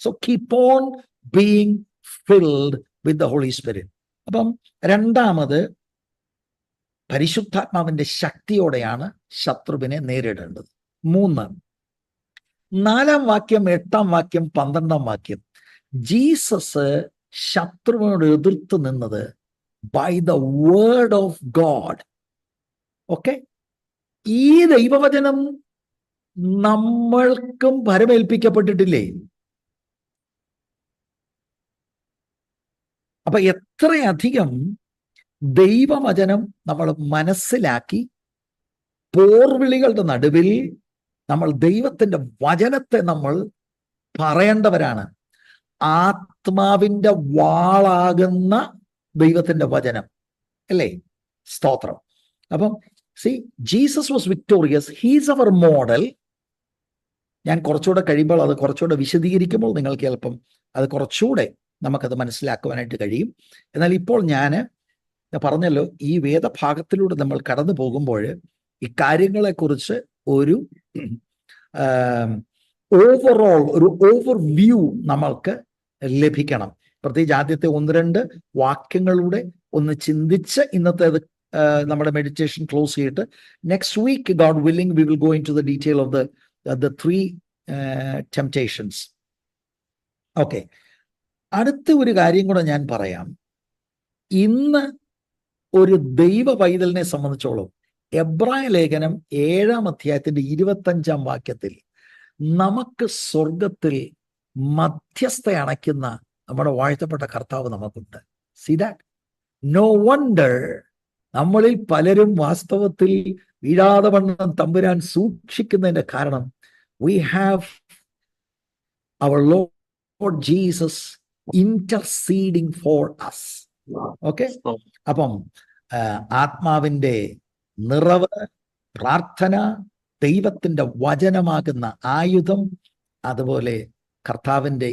So keep on being filled with the holy Spirit. അപ്പം രണ്ടാമത്, പരിശുദ്ധാത്മാവിന്റെ ശക്തിയോടെയാണ് ശത്രുവിനെ നേരിടേണ്ടത്. 3, 4 വാക്യം, 8 വാക്യം, 12 വാക്യം, ജീസസ് ശത്രുവിനോട് എതിർത്ത് നിന്നത് by the word of God. Okay, ഈ ദൈവവചനം നമ്മൾക്കും ഭരമേൽപ്പിക്കപ്പെട്ടിട്ടില്ലേ? അപ്പൊ എത്രയധികം ദൈവവചനം നമ്മൾ മനസ്സിലാക്കി പോർവിളികളുടെ നടുവിൽ നമ്മൾ ദൈവത്തിന്റെ വചനത്തെ നമ്മൾ പറയേണ്ടവരാണ്. ആത്മാവിന്റെ വാളാകുന്ന ദൈവത്തിന്റെ വചനം, അല്ലേ? സ്തോത്രം. അപ്പം Jesus was victorious, he's our model. ഞാൻ കുറച്ചുകൂടെ കഴിയുമ്പോൾ അത് കുറച്ചുകൂടെ വിശദീകരിക്കുമ്പോൾ നിങ്ങൾക്ക് എളുപ്പം അത് കുറച്ചുകൂടെ നമുക്കത് മനസ്സിലാക്കുവാനായിട്ട് കഴിയും. എന്നാൽ ഇപ്പോൾ ഞാൻ പറഞ്ഞല്ലോ, ഈ വേദഭാഗത്തിലൂടെ നമ്മൾ കടന്നു പോകുമ്പോൾ ഈ കാര്യങ്ങളെക്കുറിച്ച് ഒരു ഓവറോൾ, ഒരു ഓവർവ്യൂ നമ്മൾക്ക് ലഭിക്കണം. പ്രത്യേകിച്ച് ആദ്യത്തെ 1-2 വാക്യങ്ങളുടെ ഒന്ന് ചിന്തിച്ച് ഇന്നത്തെ നമ്മുടെ മെഡിറ്റേഷൻ ക്ലോസ് ചെയ്തിട്ട് next week, God willing, we will go into the detail of the 3 temptations. Okay, അടുത്ത ഒരു കാര്യം കൂടെ ഞാൻ പറയാം. ഇന്ന് ഒരു ദൈവ പൈതലിനെ സംബന്ധിച്ചോളം എബ്രായ ലേഖനം 7-ാം അധ്യായത്തിന്റെ 25-ാം വാക്യത്തിൽ നമുക്ക് സ്വർഗത്തിൽ മധ്യസ്ഥ അണയ്ക്കുന്ന നമ്മുടെ വാഴ്ത്തപ്പെട്ട കർത്താവ് നമുക്കുണ്ട്. See that? No wonder നമ്മളിൽ പലരും വാസ്തവത്തിൽ വീഴാതെ വണ്ണം തമ്പുരാൻ സൂക്ഷിക്കുന്നതിന്റെ കാരണം, we have our Lord Jesus interceding for us. Okay, അപ്പം ആത്മാവിന്റെ നിറവ്, പ്രാർത്ഥന, ദൈവത്തിന്റെ വചനമാകുന്ന ആയുധം, അതുപോലെ കർത്താവിന്റെ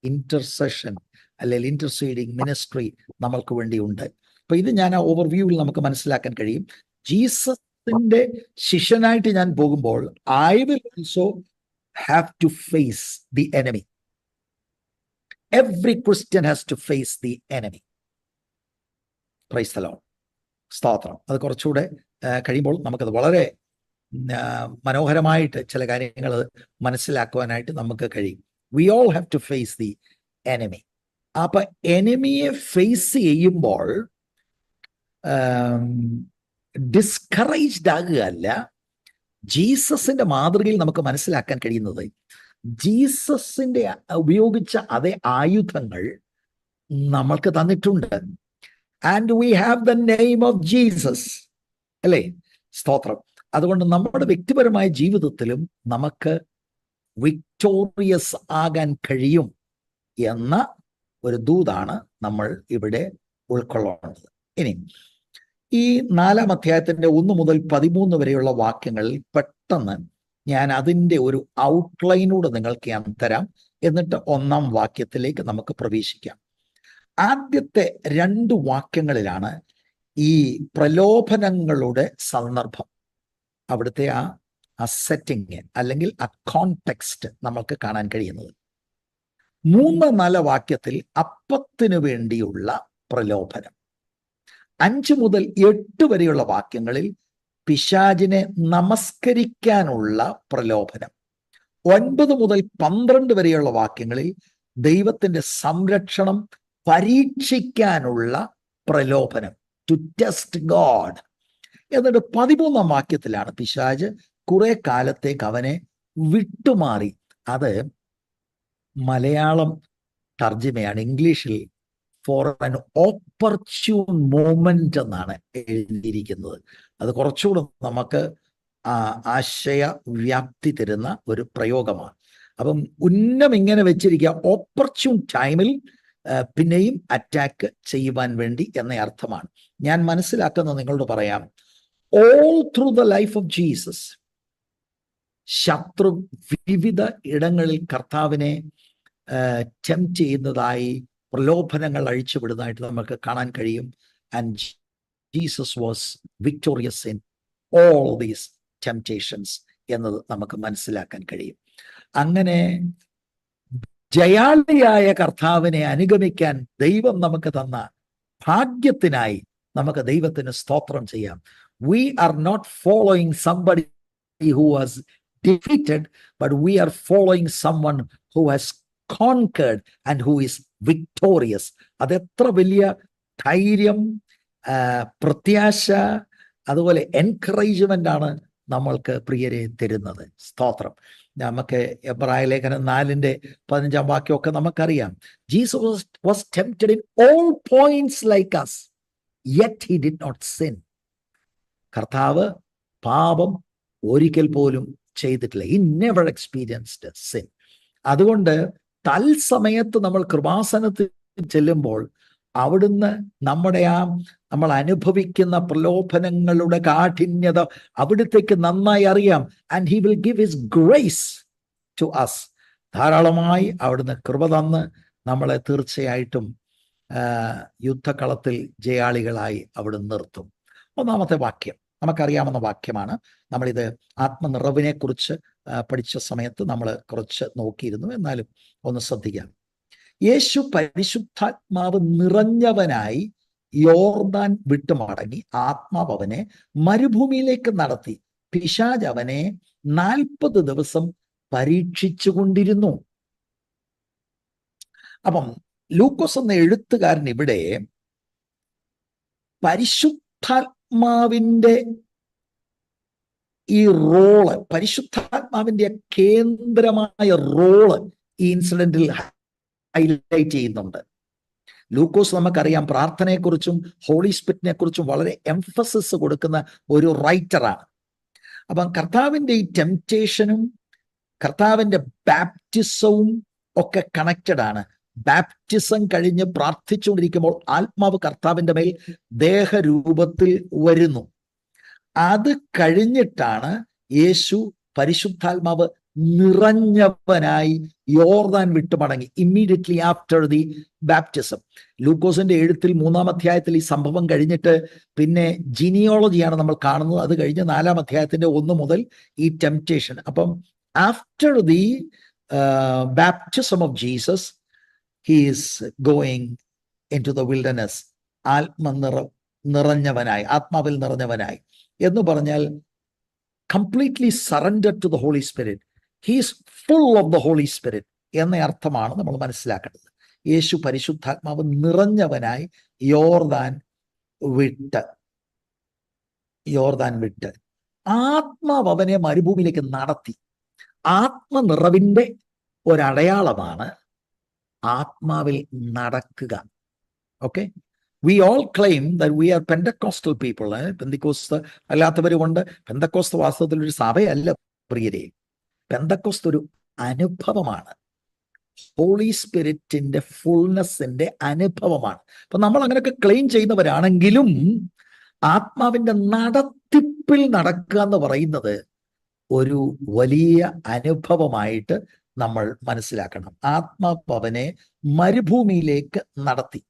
ഇന്റർസെഷൻ അല്ലെങ്കിൽ ഇന്റർസീഡിങ് മിനിസ്ട്രി നമ്മൾക്ക് വേണ്ടിയുണ്ട്. അപ്പൊ ഇത് ഞാൻ ആ ഓവർവ്യൂവിൽ നമുക്ക് മനസ്സിലാക്കാൻ കഴിയും. ജീസസിന്റെ ശിഷ്യനായിട്ട് ഞാൻ പോകുമ്പോൾ I will also have to face the enemy. Every Christian has to face the enemy. Praise the Lord. സ്തോത്രം. അത് കുറച്ചുകൂടെ കഴിയുമ്പോൾ നമുക്കത് വളരെ മനോഹരമായിട്ട് ചില കാര്യങ്ങൾ മനസ്സിലാക്കുവാനായിട്ട് നമുക്ക് കഴിയും. We all have to face the enemy. അപ്പൊ എനിമിയെ ഫേസ് ചെയ്യുമ്പോൾ ഡിസ്കറേജ്ഡ് ആകുകയല്ല, ജീസസിന്റെ മാതൃകയിൽ നമുക്ക് മനസ്സിലാക്കാൻ കഴിയുന്നത് ജീസസിന്റെ ഉപയോഗിച്ച അതേ ആയുധങ്ങൾ നമ്മൾക്ക് തന്നിട്ടുണ്ട്. And we have the name of Jesus, അല്ലേ? സ്തോത്രം. അതുകൊണ്ട് നമ്മുടെ വ്യക്തിപരമായ ജീവിതത്തിലും നമുക്ക് വിക്ടോറിയസ് ആകാൻ കഴിയും എന്ന ഒരു ദൂതാണ് നമ്മൾ ഇവിടെ ഉൾക്കൊള്ളേണ്ടത്. ഇനി ഈ 4-ാം അധ്യായത്തിന്റെ 1 മുതൽ 13 വരെയുള്ള വാക്യങ്ങളിൽ പെട്ടെന്ന് ഞാൻ അതിൻ്റെ ഒരു ഔട്ട്ലൈനൂടെ നിങ്ങൾക്ക് ഞാൻ തരാം. എന്നിട്ട് 1-ാം വാക്യത്തിലേക്ക് നമുക്ക് പ്രവേശിക്കാം. ആദ്യത്തെ 2 വാക്യങ്ങളിലാണ് ഈ പ്രലോഭനങ്ങളുടെ സന്ദർഭം, അവിടുത്തെ ആ സെറ്റിങ് അല്ലെങ്കിൽ ആ കോണ്ടെക്സ്റ്റ് നമ്മൾക്ക് കാണാൻ കഴിയുന്നത്. 3-4 വാക്യത്തിൽ അപ്പത്തിനു വേണ്ടിയുള്ള പ്രലോഭനം. 5 മുതൽ 8 വരെയുള്ള വാക്യങ്ങളിൽ പിശാചിനെ നമസ്കരിക്കാനുള്ള പ്രലോഭനം. 9 മുതൽ 12 വരെയുള്ള വാക്യങ്ങളിൽ ദൈവത്തിന്റെ സംരക്ഷണം പരീക്ഷിക്കാനുള്ള പ്രലോഭനം, ടു ടെസ്റ്റ് ഗോഡ്. എന്നിട്ട് 13-ാം വാക്യത്തിലാണ് പിശാച് കുറെ കാലത്തേക്ക് അവനെ വിട്ടുമാറി. അത് മലയാളം തർജ്ജിമയാണ്. ഇംഗ്ലീഷിൽ ഫോർ ആൻ ഓപ്പർച്യൂൺ മോമെന്റ് എന്നാണ് എഴുതിയിരിക്കുന്നത്. അത് കുറച്ചുകൂടെ നമുക്ക് ആശയ വ്യാപ്തി തരുന്ന ഒരു പ്രയോഗമാണ്. അപ്പം ഇങ്ങനെ വെച്ചിരിക്കുക, ഓപ്പർച്യൂൺ ടൈമിൽ പിന്നെയും അറ്റാക്ക് ചെയ്യുവാൻ വേണ്ടി എന്ന അർത്ഥമാണ്. ഞാൻ മനസ്സിലാക്കുന്നത് നിങ്ങളോട് പറയാം. All through the life of Jesus ശത്രു വിവിധ ഇടങ്ങളിൽ കർത്താവിനെ ടെംപ്റ്റ് ചെയ്യുന്നതായി, പ്രലോഭനങ്ങൾ അഴിച്ചുവിടുന്നതായിട്ട് നമുക്ക് കാണാൻ കഴിയും. And Jesus was victorious in all these temptations എന്നത് നമുക്ക് മനസ്സിലാക്കാൻ കഴിയും. അങ്ങനെ ജയാളിയായ കർത്താവിനെ അനുഗമിക്കാൻ ദൈവം നമുക്ക് തന്ന ഭാഗ്യത്തിനായി നമുക്ക് ദൈവത്തിന് സ്തോത്രം ചെയ്യാം. We are not following somebody who was defeated, but we are following someone who has conquered and who is victorious. അതെത്ര വലിയ ധൈര്യം, പ്രത്യാശ, അതുപോലെ എൻകറേജ്മെന്റ് ആണ് നമ്മൾക്ക് പ്രിയരെ തരുന്നത്. സ്തോത്രം. നമുക്ക് എബ്രായ ലേഖനം 4-ന്റെ 15-ാം വാക്യമൊക്കെ നമുക്കറിയാം. Jesus was tempted in all points like us, yet he did not sin. കർത്താവ് പാപം ഒരിക്കൽ പോലും ചെയ്തിട്ടില്ല. He never experienced sin. അതുകൊണ്ട് തൽസമയത്ത് നമ്മൾ കൃപാസനത്തിൽ ചെല്ലുമ്പോൾ അവിടുന്ന് നമ്മൾ അനുഭവിക്കുന്ന പ്രലോഭനങ്ങളുടെ കാഠിന്യത അവിടുത്തേക്ക് നന്നായി അറിയാം. And he will give his grace to us. ധാരാളമായി അവിടുന്ന് കൃപ തന്ന് നമ്മളെ തീർച്ചയായിട്ടും യുദ്ധകളത്തിൽ ജയാളികളായി അവിടുന്ന് നിർത്തും. 1-ാമത്തെ വാക്യം നമുക്കറിയാവുന്ന വാക്യമാണ്. നമ്മളിത് ആത്മനിറവിനെ കുറിച്ച് പഠിച്ച സമയത്ത് നമ്മൾ കുറച്ച് നോക്കിയിരുന്നു. എന്നാലും ഒന്ന് ശ്രദ്ധിക്കാം. യേശു പരിശുദ്ധാത്മാവ് നിറഞ്ഞവനായി യോർദാൻ വിട്ടുമടങ്ങി ആത്മാവ് അവനെ മരുഭൂമിയിലേക്ക് നടത്തി. പിശാച് അവനെ 40 ദിവസം പരീക്ഷിച്ചു കൊണ്ടിരുന്നു. അപ്പം ലൂക്കോസ് എന്ന എഴുത്തുകാരൻ ഇവിടെ പരിശുദ്ധാത്മാവിന്റെ ഈ റോള്, പരിശുദ്ധാത്മാവിന്റെ കേന്ദ്രമായ റോള് ഈ ഇൻസിഡന്റിൽ ഹൈലൈറ്റ് ചെയ്യുന്നുണ്ട്. ലൂക്കോസ് നമുക്കറിയാം പ്രാർത്ഥനയെക്കുറിച്ചും ഹോളി സ്പിരിറ്റിനെ കുറിച്ചും വളരെ എംഫസിസ് കൊടുക്കുന്ന ഒരു റൈറ്ററാണ്. അപ്പം കർത്താവിൻ്റെ ഈ ടെംപ്റ്റേഷനും കർത്താവിൻ്റെ ബാപ്റ്റിസവും ഒക്കെ കണക്റ്റഡ് ആണ്. ബാപ്റ്റിസം കഴിഞ്ഞ് പ്രാർത്ഥിച്ചുകൊണ്ടിരിക്കുമ്പോൾ ആത്മാവ് കർത്താവിൻ്റെ മേൽ ദേഹരൂപത്തിൽ വരുന്നു. അത് കഴിഞ്ഞിട്ടാണ് യേശു പരിശുദ്ധാത്മാവ് നിറഞ്ഞവനായി യോർദാൻ വിട്ടുമടങ്ങി. Immediately after the baptism. ലൂക്കോസിന്റെ എഴുത്തിൽ 3-ാം അധ്യായത്തിൽ ഈ സംഭവം കഴിഞ്ഞിട്ട് പിന്നെ ജിനിയോളജിയാണ് നമ്മൾ കാണുന്നത്. അത് കഴിഞ്ഞ് 4-ാം അധ്യായത്തിന്റെ 1 മുതൽ ഈ ടെംപ്റ്റേഷൻ. അപ്പം after the baptism of Jesus he is going into the wilderness. ആത്മാവിൽ നിറഞ്ഞവനായി എന്ന് പറഞ്ഞാൽ completely surrender to the holy spirit. He is full of the Holy Spirit എന്ന അർത്ഥമാണ് നമ്മൾ മനസ്സിലാക്കേണ്ടത്. യേശു പരിശുദ്ധാത്മാവ് നിറഞ്ഞവനായി യോർദാൻ വിട്ട് ആത്മാവ് അവനെ മരുഭൂമിയിലേക്ക് നടത്തി. ആത്മനിറവിന്റെ ഒരടയാളമാണ് ആത്മാവിൽ നടക്കുക. Okay, we all claim that we are Pentecostal people. Pentecost അല്ലാത്തവരുമുണ്ട്. പെന്തക്കോസ്ത് വാസ്തവത്തിൽ ഒരു സഭയല്ല പ്രിയരെ. പെന്തക്കോസ്ത് ഒരു അനുഭവമാണ്. ഹോളി സ്പിരിറ്റിന്റെ ഫുൾനെസിന്റെ അനുഭവമാണ്. അപ്പൊ നമ്മൾ അങ്ങനെയൊക്കെ ക്ലെയിം ചെയ്യുന്നവരാണെങ്കിലും ആത്മാവിന്റെ നടത്തിപ്പിൽ നടക്കുക എന്ന് പറയുന്നത് ഒരു വലിയ അനുഭവമായിട്ട് നമ്മൾ മനസ്സിലാക്കണം. ആത്മാവ് അവനെ മരുഭൂമിയിലേക്ക് നടത്തി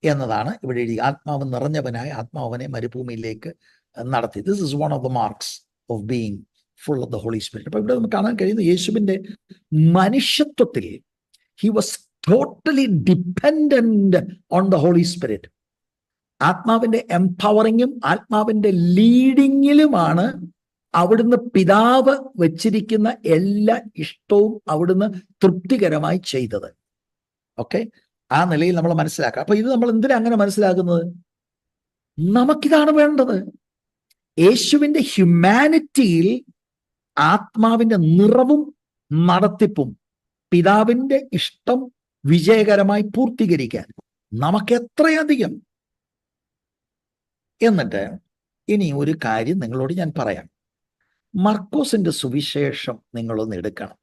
എന്നതാണ് ഇവിടെ എഴുതി. ആത്മാവ് നിറഞ്ഞവനായ ആത്മാവനെ മരുഭൂമിയിലേക്ക് നടത്തി. This is one of the marks of being full of the holy spirit. അപ്പൊ ഇവിടെ നമുക്ക് കാണാൻ കഴിയുന്ന യേശുവിന്റെ മനുഷ്യത്വത്തിൽ he was totally dependent on the Holy Spirit. ആത്മാവിന്റെ എംപവറിങ്ങും ആത്മാവിന്റെ ലീഡിങ്ങിലുമാണ് അവിടുന്ന് പിതാവ് വെച്ചിരിക്കുന്ന എല്ലാ ഇഷ്ടവും അവിടുന്ന് തൃപ്തികരമായി ചെയ്തത്. ഓക്കെ, ആ നിലയിൽ നമ്മൾ മനസ്സിലാക്കാം. അപ്പൊ ഇത് നമ്മൾ എന്തിനാ അങ്ങനെ മനസ്സിലാക്കുന്നത്? നമുക്കിതാണ് വേണ്ടത്. യേശുവിന്റെ ഹ്യൂമാനിറ്റിയിൽ ആത്മാവിന്റെ നിറവും നടത്തിപ്പും പിതാവിന്റെ ഇഷ്ടം വിജയകരമായി പൂർത്തീകരിക്കാൻ നമുക്ക് എത്രയധികം. എന്നിട്ട് ഇനി ഒരു കാര്യം നിങ്ങളോട് ഞാൻ പറയാം. മർക്കോസിന്റെ സുവിശേഷം നിങ്ങളൊന്ന് എടുക്കണം.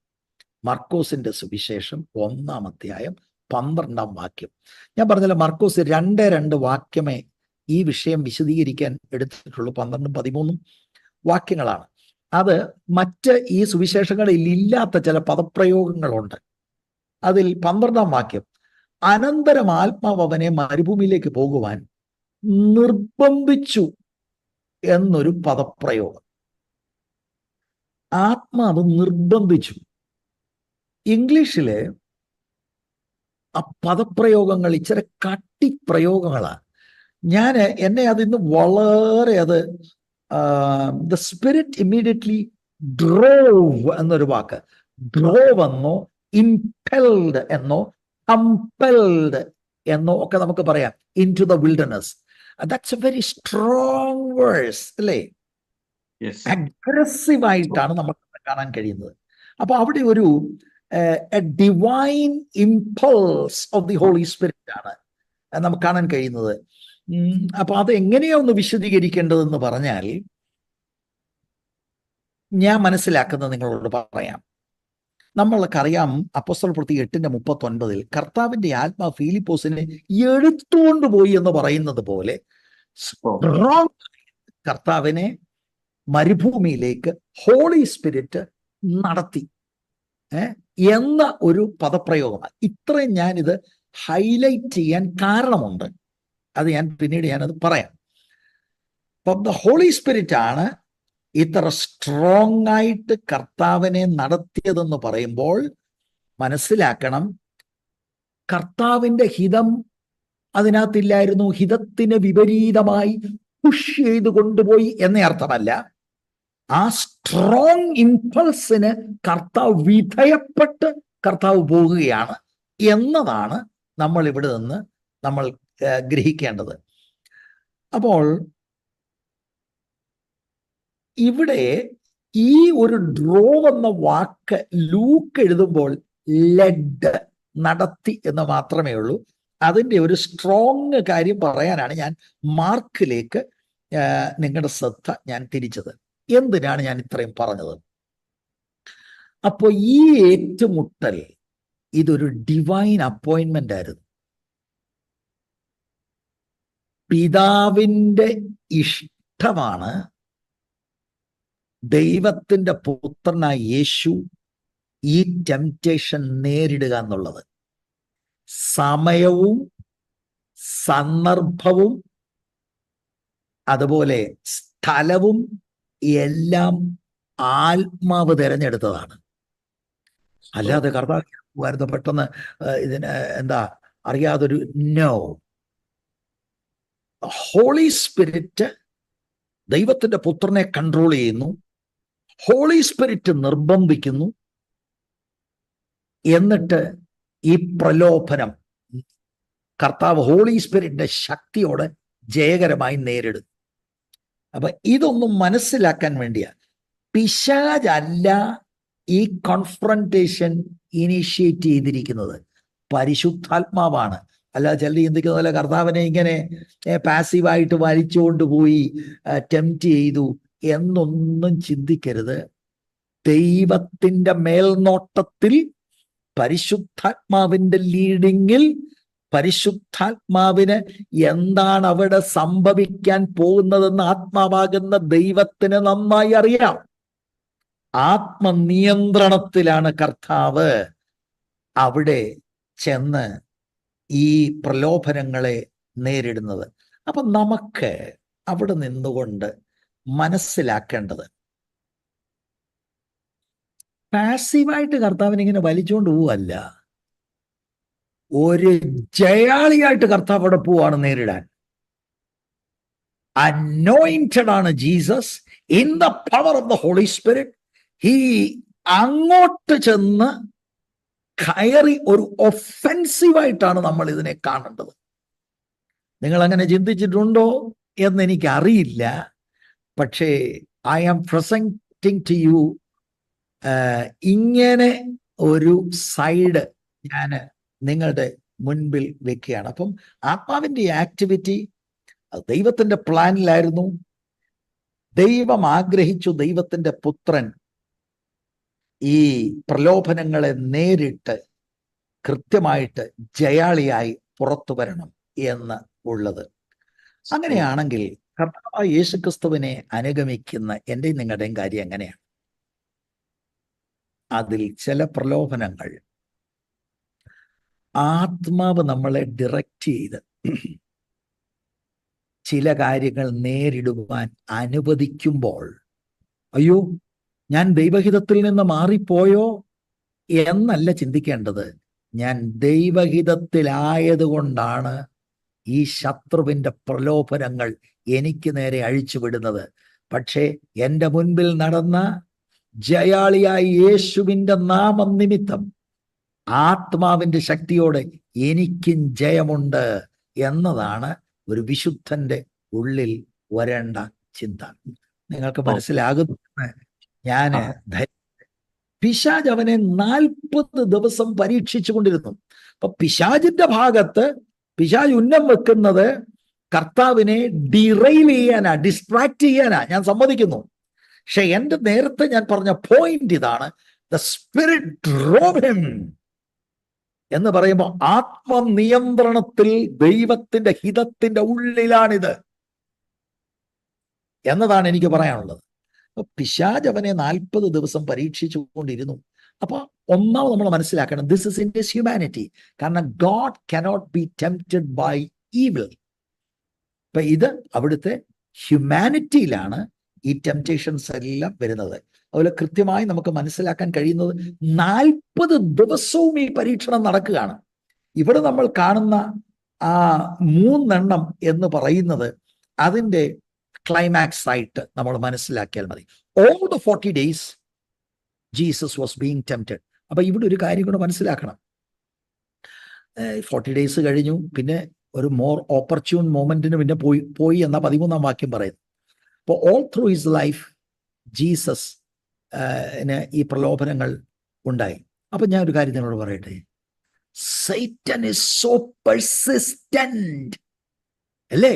മർക്കോസിന്റെ സുവിശേഷം 1-ാം അധ്യായം 12-ാം വാക്യം. ഞാൻ പറഞ്ഞല്ലോ, മർക്കോസ് 2 വാക്യമേ ഈ വിഷയം വിശദീകരിക്കാൻ എടുത്തിട്ടുള്ളൂ. 12-ഉം 13-ഉം വാക്യങ്ങളാണ്. അത് മറ്റ് ഈ സുവിശേഷങ്ങളിൽ ഇല്ലാത്ത ചില പദപ്രയോഗങ്ങളുണ്ട്. അതിൽ 12-ാം വാക്യം, അനന്തരം ആത്മാവ് അവനെ മരുഭൂമിയിലേക്ക് പോകുവാൻ നിർബന്ധിച്ചു എന്നൊരു പദപ്രയോഗം. ആത്മാവ് നിർബന്ധിച്ചു. ഇംഗ്ലീഷില് ആ പദപ്രയോഗങ്ങൾ ഇച്ചിരി കട്ടിപ്രയോഗങ്ങളാണ്. എന്നെ അതിന്ന് വളരെ ദ സ്പിരിറ്റ് ഇമ്മീഡിയറ്റ്ലി ഡ്രോവ് എന്നൊരു വാക്ക്, ഡ്രോവ് എന്നോ ഇംപെൽഡ് എന്നോ കമ്പൽഡ് എന്നോ ഒക്കെ നമുക്ക് പറയാം. Into the wilderness. That's a very strong verse അല്ലേ? അഗ്രസീവ് ആയിട്ടാണ് നമുക്ക് കാണാൻ കഴിയുന്നത്. അപ്പൊ അവിടെ ഒരു divine impulse of the holy spirit ആണ് നമുക്ക് കാണാൻ കഴിയുന്നത്. അപ്പൊ അത് എങ്ങനെയാ ഒന്ന് വിശദീകരിക്കേണ്ടതെന്ന് പറഞ്ഞാൽ ഞാൻ മനസ്സിലാക്കുന്നത് നിങ്ങളോട് പറയാം. നമ്മൾക്കറിയാം, അപ്പോസ്തലപ്രവൃത്തി 8:39 കർത്താവിന്റെ ആത്മാ ഫിലിപ്പോസിനെ എടുത്തുകൊണ്ട് പോയി എന്ന് പറയുന്നത് പോലെ കർത്താവിനെ മരുഭൂമിയിലേക്ക് ഹോളി സ്പിരിറ്റ് നടത്തി എന്ന ഒരു പദപ്രയോഗമാണ്. ഇത്രയും ഞാനിത് ഹൈലൈറ്റ് ചെയ്യാൻ കാരണമുണ്ട്. അത് ഞാനത് പറയാം. അപ്പം ദ ഹോളി സ്പിരിറ്റ് ആണ് ഇത്ര സ്ട്രോങ് ആയിട്ട് കർത്താവിനെ നടത്തിയതെന്ന് പറയുമ്പോൾ മനസ്സിലാക്കണം, കർത്താവിന്റെ ഹിതം അതിനകത്തില്ലായിരുന്നു. ഹിതത്തിന് വിപരീതമായി പുഷ് ചെയ്ത് കൊണ്ടുപോയി എന്ന അർത്ഥമല്ല. ആ സ്ട്രോങ് ഇംപൾസിന് കർത്താവ് വിധേയപ്പെട്ട് കർത്താവ് പോകുകയാണ് എന്നതാണ് നമ്മൾ ഇവിടെ നിന്ന് നമ്മൾ ഗ്രഹിക്കേണ്ടത്. അപ്പോൾ ഇവിടെ ഈ ഒരു ഡ്രോവ് എന്ന വാക്ക് ലൂക്ക് എഴുതുമ്പോൾ ലെഡ്, നടത്തി എന്ന് മാത്രമേ ഉള്ളൂ. അതിൻ്റെ ഒരു സ്ട്രോങ് കാര്യം പറയാനാണ് ഞാൻ മാർക്കിലേക്ക് നിങ്ങളുടെ ശ്രദ്ധ ഞാൻ തിരിച്ചത്. എന്തിനാണ് ഞാൻ ഇത്രയും പറഞ്ഞത്? അപ്പോൾ ഈ ഏറ്റുമുട്ടൽ ഇതൊരു ഡിവൈൻ അപ്പോയിന്റ്മെന്റ് ആയിരുന്നു. പിതാവിന്റെ ഇഷ്ടമാണ് ദൈവത്തിന്റെ പുത്രനായ യേശു ഈ ടെംപ്റ്റേഷൻ നേരിടുക എന്നുള്ളത്. സമയവും സന്ദർഭവും അതുപോലെ സ്ഥലവും എല്ലാം ആത്മാവ് തിരഞ്ഞെടുത്തതാണ്. അല്ലാതെ കർത്താവ് പെട്ടെന്ന് ഇതിന് അറിയാതൊരു നോ. ഹോളി സ്പിരിറ്റ് ദൈവത്തിന്റെ പുത്രനെ കൺട്രോൾ ചെയ്യുന്നു. ഹോളി സ്പിരിറ്റ് നിർബന്ധിക്കുന്നു. എന്നിട്ട് ഈ പ്രലോഭനം, കർത്താവ് ഹോളി സ്പിരിറ്റിന്റെ ശക്തിയോടെ ജയകരമായി നേരിടും. അപ്പൊ ഇതൊന്നും മനസ്സിലാക്കാൻ വേണ്ടിയാ. പിശാചല്ല ഈ കോൺഫ്രണ്ടേഷൻ ഇനിഷ്യേറ്റ് ചെയ്തിരിക്കുന്നത്, പരിശുദ്ധാത്മാവാണ്. അല്ല ചിലർ ചിന്തിക്കുന്ന പോലെ കർത്താവിനെ ഇങ്ങനെ പാസീവായിട്ട് വലിച്ചുകൊണ്ട് പോയി ടെംപ്റ്റ് ചെയ്തു എന്നൊന്നും ചിന്തിക്കരുത്. ദൈവത്തിന്റെ മേൽനോട്ടത്തിൽ, പരിശുദ്ധാത്മാവിന്റെ ലീഡിങ്ങിൽ, പരിശുദ്ധാത്മാവിന് എന്താണ് അവിടെ സംഭവിക്കാൻ പോകുന്നതെന്ന് ആത്മാവാകുന്ന ദൈവത്തിന് നന്നായി അറിയാം. ആത്മനിയന്ത്രണത്തിലാണ് കർത്താവ് അവിടെ ചെന്ന് ഈ പ്രലോഭനങ്ങളെ നേരിടുന്നത്. അപ്പൊ നമുക്ക് അവിടെ നിന്നുകൊണ്ട് മനസ്സിലാക്കേണ്ടത്, പാസീവായിട്ട് കർത്താവിനെ ഇങ്ങനെ വലിച്ചുകൊണ്ട് പോവല്ല, ഒരു ജയാളിയായിട്ട് കർത്താവ് അവിടെ പോവാണ് നേരിടാൻ. അനോയിന്റഡ് ആണ് Jesus in the power of the holy spirit. ഈ അങ്ങോട്ട് ചെന്ന് കയറി ഒരു ഒഫെൻസീവായിട്ടാണ് നമ്മൾ ഇതിനെ കാണേണ്ടത്. നിങ്ങൾ അങ്ങനെ ചിന്തിച്ചിട്ടുണ്ടോ എന്ന് എനിക്കറിയില്ല. പക്ഷേ I am presenting to you ഇങ്ങനെ ഒരു സൈഡ് ഞാൻ നിങ്ങളുടെ മുൻപിൽ വെക്കുകയാണ്. അപ്പം ആത്മാവിന്റെ ആക്ടിവിറ്റി ദൈവത്തിന്റെ പ്ലാനിലായിരുന്നു. ദൈവം ആഗ്രഹിച്ചു ദൈവത്തിന്റെ പുത്രൻ ഈ പ്രലോഭനങ്ങളെ നേരിട്ട് കൃത്യമായിട്ട് ജയാളിയായി പുറത്തു വരണം എന്ന് ഉള്ളത്. അങ്ങനെയാണെങ്കിൽ കർത്താവായ യേശുക്രിസ്തുവിനെ അനുഗമിക്കുന്ന എന്റെയും നിങ്ങളുടെയും കാര്യം എങ്ങനെയാണ്? അതിൽ ചില പ്രലോഭനങ്ങൾ ആത്മാവ് നമ്മളെ ഡയറക്റ്റ് ചെയ്ത് ചില കാര്യങ്ങൾ നേരിടുവാൻ അനുവദിക്കുമ്പോൾ, അയ്യോ ഞാൻ ദൈവഹിതത്തിൽ നിന്ന് മാറിപ്പോയോ എന്നല്ല ചിന്തിക്കേണ്ടത്. ഞാൻ ദൈവഹിതത്തിലായതുകൊണ്ടാണ് ഈ ശത്രുവിന്റെ പ്രലോഭനങ്ങൾ എനിക്ക് നേരെ അഴിച്ചുവിടുന്നത്. പക്ഷേ എൻ്റെ മുൻപിൽ നടന്ന ജയാളിയായ യേശുവിൻ്റെ നാമം നിമിത്തം ആത്മാവിന്റെ ശക്തിയോടെ എനിക്കും ജയമുണ്ട് എന്നതാണ് ഒരു വിശുദ്ധന്റെ ഉള്ളിൽ വരേണ്ട ചിന്ത. നിങ്ങൾക്ക് മനസ്സിലാകുന്ന ഞാൻ പിശാജ് അവനെ 40 ദിവസം പരീക്ഷിച്ചു കൊണ്ടിരുന്നു. അപ്പൊ പിശാജിന്റെ ഭാഗത്ത് പിശാജ് ഉന്നം വെക്കുന്നത് കർത്താവിനെ ഡിറൈൽ ചെയ്യാനാ, ഡിസ്ട്രാക്ട് ചെയ്യാനാ, ഞാൻ സമ്മതിക്കുന്നു. പക്ഷെ എന്റെ നേരത്തെ ഞാൻ പറഞ്ഞ പോയിന്റ് ഇതാണ്, ദ സ്പിരിറ്റ് ഡ്രോവ് ഹിം എന്ന് പറയുമ്പോൾ ആത്മനിയന്ത്രണത്തിൽ ദൈവത്തിന്റെ ഹിതത്തിന്റെ ഉള്ളിലാണിത് എന്നതാണ് എനിക്ക് പറയാനുള്ളത്. അപ്പൊ പിശാച് അവനെ 40 ദിവസം പരീക്ഷിച്ചു കൊണ്ടിരുന്നു. അപ്പൊ ഒന്നാമത് നമ്മൾ മനസ്സിലാക്കണം, this is in his humanity. കാരണം God cannot be tempted by evil. അപ്പൊ ഇത് അവിടുത്തെ ഹ്യൂമാനിറ്റിയിലാണ് ഈ ടെംപ്റ്റേഷൻസ് എല്ലാം വരുന്നത്. അതുപോലെ കൃത്യമായി നമുക്ക് മനസ്സിലാക്കാൻ കഴിയുന്നത് 40 ദിവസവും ഈ പരീക്ഷണം നടക്കുകയാണ്. ഇവിടെ നമ്മൾ കാണുന്ന ആ 3 എന്ന് പറയുന്നത് അതിൻ്റെ ക്ലൈമാക്സ് ആയിട്ട് നമ്മൾ മനസ്സിലാക്കിയാൽ മതി. All the 40 days Jesus was being tempted. അപ്പൊ ഇവിടെ ഒരു കാര്യം കൂടെ മനസ്സിലാക്കണം. 40 days കഴിഞ്ഞു, പിന്നെ ഒരു മോർ ഓപ്പർച്യൂൺ മൊമെന്റിന് പിന്നെ പോയി എന്ന 13-ാം വാക്യം പറയുന്നു. അപ്പോൾ all through his life Jesus ഈ പ്രലോഭനങ്ങൾ ഉണ്ടായി. അപ്പൊ ഞാൻ ഒരു കാര്യം നിങ്ങളോട് പറയട്ടെ, സൈറ്റൻ ഈസ് സോ പെർസിസ്റ്റന്റ് അല്ലേ?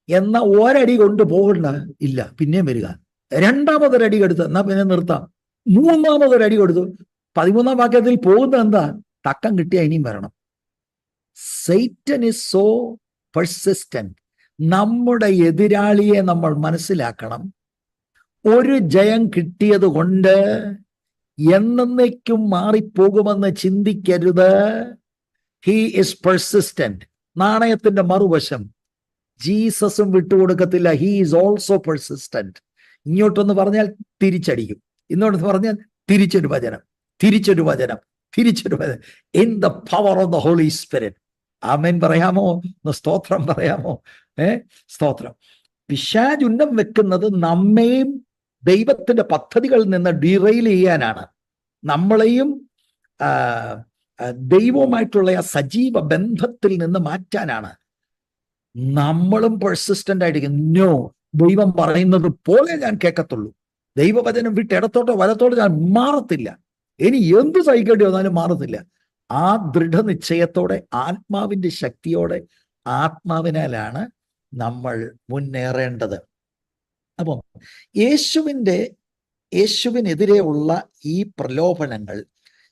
എന്നാ ഒരടി കൊണ്ട് പോകണ്ട, ഇല്ല പിന്നെയും വരിക. രണ്ടാമതൊരടി എടുത്ത് എന്നാ പിന്നെ നിർത്താം. മൂന്നാമതൊരടി കൊടുത്തു, 13-ാം വാക്യത്തിൽ പോകുന്നത് എന്താ? തക്കം കിട്ടിയ ഇനിയും വരണം. Satan is so persistent. നമ്മുടെ എതിരാളിയെ നമ്മൾ മനസ്സിലാക്കണം. ഒരു ജയം കിട്ടിയത് കൊണ്ട് എന്നേക്കും മാറിപ്പോകുമെന്ന് ചിന്തിക്കരുത്. He is persistent. നാണയത്തിന്റെ മറുവശം, ജീസസും വിട്ടുകൊടുക്കത്തില്ല. He is also persistent. ഇങ്ങോട്ടൊന്ന് പറഞ്ഞാൽ തിരിച്ചടിക്കും, ഇങ്ങോട്ടൊന്ന് പറഞ്ഞാൽ തിരിച്ചൊരു വചനം, തിരിച്ചൊരു വചനം, തിരിച്ചൊരു വചനം. In the power of the holy Spirit. ആമേൻ പറയാമോ? സ്തോത്രം പറയാമോ? സ്തോത്രം. പിശാച് ഉന്നം വെക്കുന്നത് നമ്മെയും ദൈവത്തിന്റെ പദ്ധതികളിൽ നിന്ന് ഡിറൈൽ ചെയ്യാനാണ്. നമ്മളെയും ദൈവവുമായിട്ടുള്ള ആ സജീവ ബന്ധത്തിൽ നിന്ന് മാറ്റാനാണ് നമ്മളും പെർസിസ്റ്റന്റ് ആയിരിക്കും. നോ, ദൈവം പറയുന്നത് പോലെ ഞാൻ കേൾക്കത്തുള്ളൂ. ദൈവവചനം വിട്ട് ഇടത്തോട്ടോ വലത്തോട്ടോ ഞാൻ മാറത്തില്ല. ഇനി എന്ത് സഹിക്കേണ്ടി വന്നാലും മാറത്തില്ല. ആ ദൃഢനിശ്ചയത്തോടെ, ആത്മാവിന്റെ ശക്തിയോടെ, ആത്മാവിനാലാണ് നമ്മൾ മുന്നേറേണ്ടത്. അപ്പം യേശുവിനെതിരെയുള്ള ഈ പ്രലോഭനങ്ങൾ,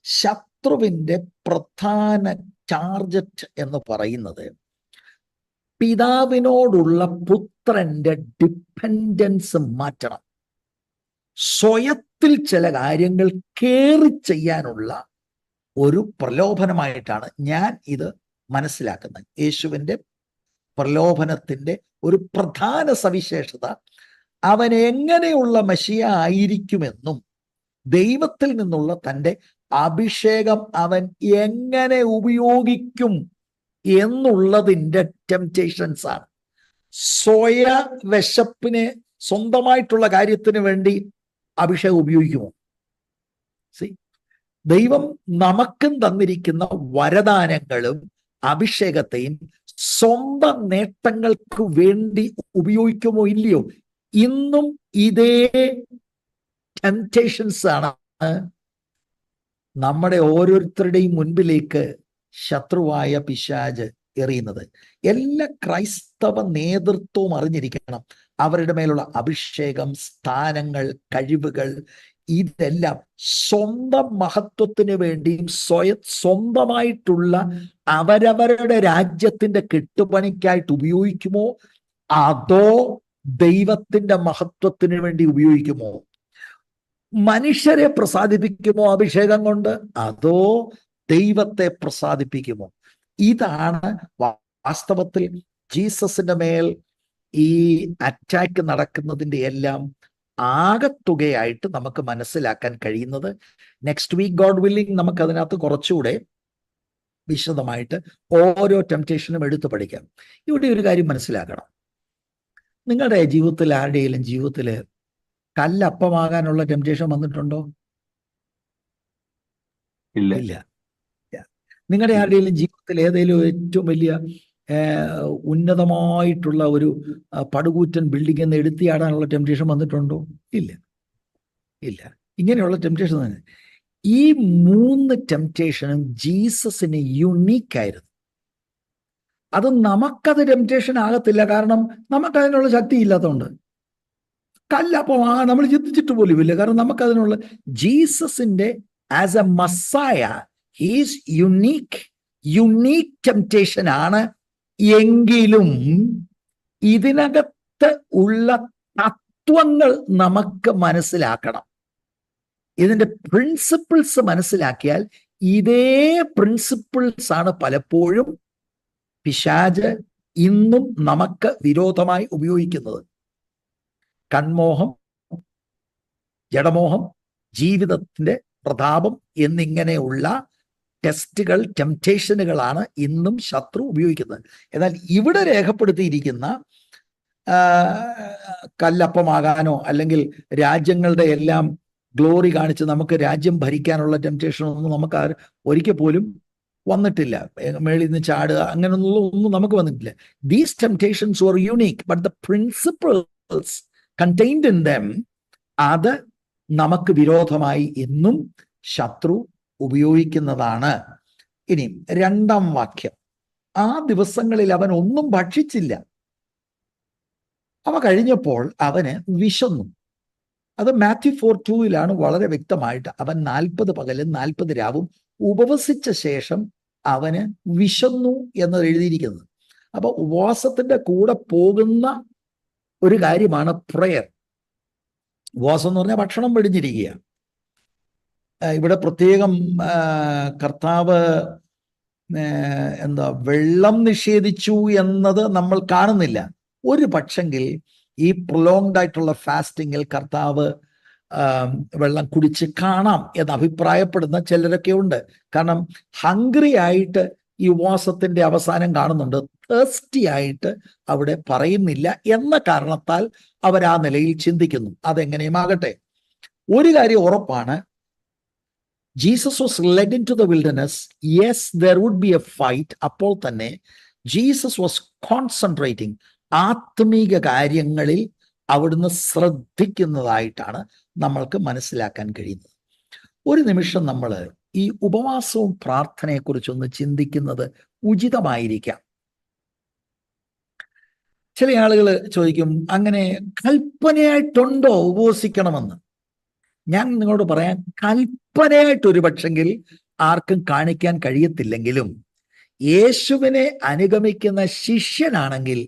ശത്രുവിന്റെ പ്രധാന ടാർഗറ്റ് എന്ന് പറയുന്നത് പിതാവിനോടുള്ള പുത്രന്റെ ഡിപ്പെൻഡൻസ് മാറ്റണം. സ്വയത്തിൽ ചില കാര്യങ്ങൾ കേറി ചെയ്യാനുള്ള ഒരു പ്രലോഭനമായിട്ടാണ് ഞാൻ ഇത് മനസ്സിലാക്കുന്നത്. യേശുവിന്റെ പ്രലോഭനത്തിന്റെ ഒരു പ്രധാന സവിശേഷത അവൻ എങ്ങനെയുള്ള മശിയ ആയിരിക്കുമെന്നും ദൈവത്തിൽ നിന്നുള്ള തൻ്റെ അഭിഷേകം അവൻ എങ്ങനെ ഉപയോഗിക്കും എന്നുള്ളതിൻ്റെ ടെംപ്റ്റേഷൻസ് ആണ്. സ്വയ വിശപ്പിന്, സ്വന്തമായിട്ടുള്ള കാര്യത്തിന് വേണ്ടി അഭിഷേകം ഉപയോഗിക്കുമോ? ദൈവം നമുക്കും തന്നിരിക്കുന്ന വരദാനങ്ങളും അഭിഷേകത്തെയും സ്വന്തം നേട്ടങ്ങൾക്ക് വേണ്ടി ഉപയോഗിക്കുമോ ഇല്ലയോ? ഇന്നും ഇതേ ടെംപ്റ്റേഷൻസ് ആണ് നമ്മുടെ ഓരോരുത്തരുടെയും മുൻപിലേക്ക് ശത്രുവായ പിശാച് എറിയുന്നത്. എല്ലാ ക്രൈസ്തവ നേതൃത്വവും അറിഞ്ഞിരിക്കണം, അവരുടെ മേലുള്ള അഭിഷേകം, സ്ഥാനങ്ങൾ, കഴിവുകൾ ഇതെല്ലാം സ്വന്തം മഹത്വത്തിന് വേണ്ടിയും സ്വന്തമായിട്ടുള്ള അവരവരുടെ രാജ്യത്തിന്റെ കെട്ടുപണിക്കായിട്ട് ഉപയോഗിക്കുമോ, അതോ ദൈവത്തിന്റെ മഹത്വത്തിന് വേണ്ടി ഉപയോഗിക്കുമോ? മനുഷ്യരെ പ്രസാദിപ്പിക്കുമോ അഭിഷേകം കൊണ്ട്, അതോ ദൈവത്തെ പ്രസാദിപ്പിക്കുമോ? ഇതാണ് വാസ്തവത്തിൽ ജീസസിന്റെ മേൽ ഈ അറ്റാക്ക് നടക്കുന്നതിന്റെ എല്ലാം ആകത്തുകയായിട്ട് നമുക്ക് മനസ്സിലാക്കാൻ കഴിയുന്നത്. നെക്സ്റ്റ് വീക്ക് ഗോഡ് വില്ലിംഗ് നമുക്ക് അതിനകത്ത് കുറച്ചുകൂടെ വിശദമായിട്ട് ഓരോ ടെംപ്റ്റേഷനും എടുത്തു പഠിക്കാം. ഇവിടെ ഒരു കാര്യം മനസ്സിലാക്കണം, നിങ്ങളുടെ ജീവിതത്തിൽ ആരുടെയും ജീവിതത്തിൽ കല്ലപ്പമാകാനുള്ള ടെംപ്റ്റേഷൻ വന്നിട്ടുണ്ടോ? ഇല്ല. നിങ്ങളുടെ ആരുടെയും ജീവിതത്തിൽ ഏതെങ്കിലും ഏറ്റവും വലിയ ഉന്നതമായിട്ടുള്ള ഒരു പടുകൂറ്റൻ ബിൽഡിംഗ് എന്ന് എടുത്തിയാടാനുള്ള ടെംപ്റ്റേഷൻ വന്നിട്ടുണ്ടോ? ഇല്ല. ഇങ്ങനെയുള്ള ടെംപ്റ്റേഷൻ തന്നെ. ഈ 3 ടെംപ്റ്റേഷനും ജീസസിന് യുണീക്കായിരുന്നു. അത് നമുക്കത് ടെംപ്റ്റേഷൻ ആകത്തില്ല, കാരണം നമുക്കതിനുള്ള ശക്തി ഇല്ലാത്തതുകൊണ്ട്. കല്ലപ്പം നമ്മൾ ചിന്തിച്ചിട്ട് പോലുമില്ല, കാരണം നമുക്കതിനുള്ള ജീസസിന്റെ as a Messiah his unique temptation ആണ്. എങ്കിലും ഇതിനകത്ത് ഉള്ള തത്വങ്ങൾ നമുക്ക് മനസ്സിലാക്കണം. ഇതിന്റെ പ്രിൻസിപ്പിൾസ് മനസ്സിലാക്കിയാൽ ഇതേ പ്രിൻസിപ്പിൾസ് ആണ് പലപ്പോഴും പിശാച് ഇന്നും നമുക്ക് വിരോധമായി ഉപയോഗിക്കുന്നത്. കൺമോഹം, ജഡമോഹം, ജീവിതത്തിന്റെ പ്രതാപം എന്നിങ്ങനെയുള്ള ടെസ്റ്റുകൾ, ടെംപ്റ്റേഷനുകളാണ് ഇന്നും ശത്രു ഉപയോഗിക്കുന്നത്. എന്നാൽ ഇവിടെ രേഖപ്പെടുത്തിയിരിക്കുന്ന കല്ലപ്പമാകാനോ അല്ലെങ്കിൽ രാജ്യങ്ങളുടെ എല്ലാം ഗ്ലോറി കാണിച്ച് നമുക്ക് രാജ്യം ഭരിക്കാനുള്ള ടെംപ്റ്റേഷനൊന്നും നമുക്ക് ഒരിക്കൽ പോലും വന്നിട്ടില്ല. മേളിൽ നിന്ന് ചാടുക അങ്ങനെയൊന്നും നമുക്ക് വന്നിട്ടില്ല. These temptations were unique, but the principles contained in them അത് നമുക്ക് വിരോധമായി ഇന്നും ശത്രു ഉപയോഗിക്കുന്നതാണ്. ഇനി 2-ാം വാക്യം, ആ ദിവസങ്ങളിൽ അവൻ ഒന്നും ഭക്ഷിച്ചില്ല, അവ കഴിഞ്ഞപ്പോൾ അവന് വിശന്നു. അത് മാത്യു 4:2 വളരെ വ്യക്തമായിട്ട് അവൻ 40 പകലും 40 രാവും ഉപവസിച്ച ശേഷം അവന് വിശന്നു എന്ന് എഴുതിയിരിക്കുന്നത്. അപ്പൊ ഉപവാസത്തിന്റെ കൂടെ പോകുന്ന ഒരു കാര്യമാണ് പ്രയർ. ഉപവാസം എന്ന് പറഞ്ഞാൽ ഭക്ഷണം വെടിഞ്ഞിരിക്കുക. ഇവിടെ പ്രത്യേകം കർത്താവ് വെള്ളം നിഷേധിച്ചു എന്നത് നമ്മൾ കാണുന്നില്ല. ഒരു പക്ഷെങ്കിൽ ഈ പ്രൊലോങ്ഡ് ആയിട്ടുള്ള ഫാസ്റ്റിങ്ങിൽ കർത്താവ് വെള്ളം കുടിച്ച് കാണാം എന്ന് അഭിപ്രായപ്പെടുന്ന ചിലരൊക്കെ ഉണ്ട്. കാരണം ഹംഗ്രി ആയിട്ട് ഈ ഉപവാസത്തിന്റെ അവസാനം കാണുന്നുണ്ട്, തേഴ്സ്റ്റി ആയിട്ട് അവിടെ പറയുന്നില്ല എന്ന കാരണത്താൽ അവർ ആ നിലയിൽ ചിന്തിക്കുന്നു. അതെങ്ങനെയുമാകട്ടെ, ഒരു കാര്യം ഉറപ്പാണ്, Jesus was led into the wilderness. Yes, there would be a fight. അപ്പോൾ തന്നെ ജീസസ് വാസ് കോൺസെൻട്രേറ്റിംഗ്, ആത്മീക കാര്യങ്ങളിൽ അവിടുന്ന് ശ്രദ്ധിക്കുന്നതായിട്ടാണ് നമ്മൾക്ക് മനസ്സിലാക്കാൻ കഴിയുന്നത്. ഒരു നിമിഷം നമ്മൾ ഈ ഉപവാസവും പ്രാർത്ഥനയെക്കുറിച്ചൊന്ന് ചിന്തിക്കുന്നത് ഉചിതമായിരിക്കാം. ചില ആളുകൾ ചോദിക്കും, അങ്ങനെ കൽപ്പനയായിട്ടുണ്ടോ ഉപവസിക്കണമെന്ന്? ഞാൻ നിങ്ങളോട് പറയാം, കൽപ്പനയായിട്ട് ഒരു പക്ഷെങ്കിൽ ആർക്കും കാണിക്കാൻ കഴിയത്തില്ലെങ്കിലും യേശുവിനെ അനുഗമിക്കുന്ന ശിഷ്യനാണെങ്കിൽ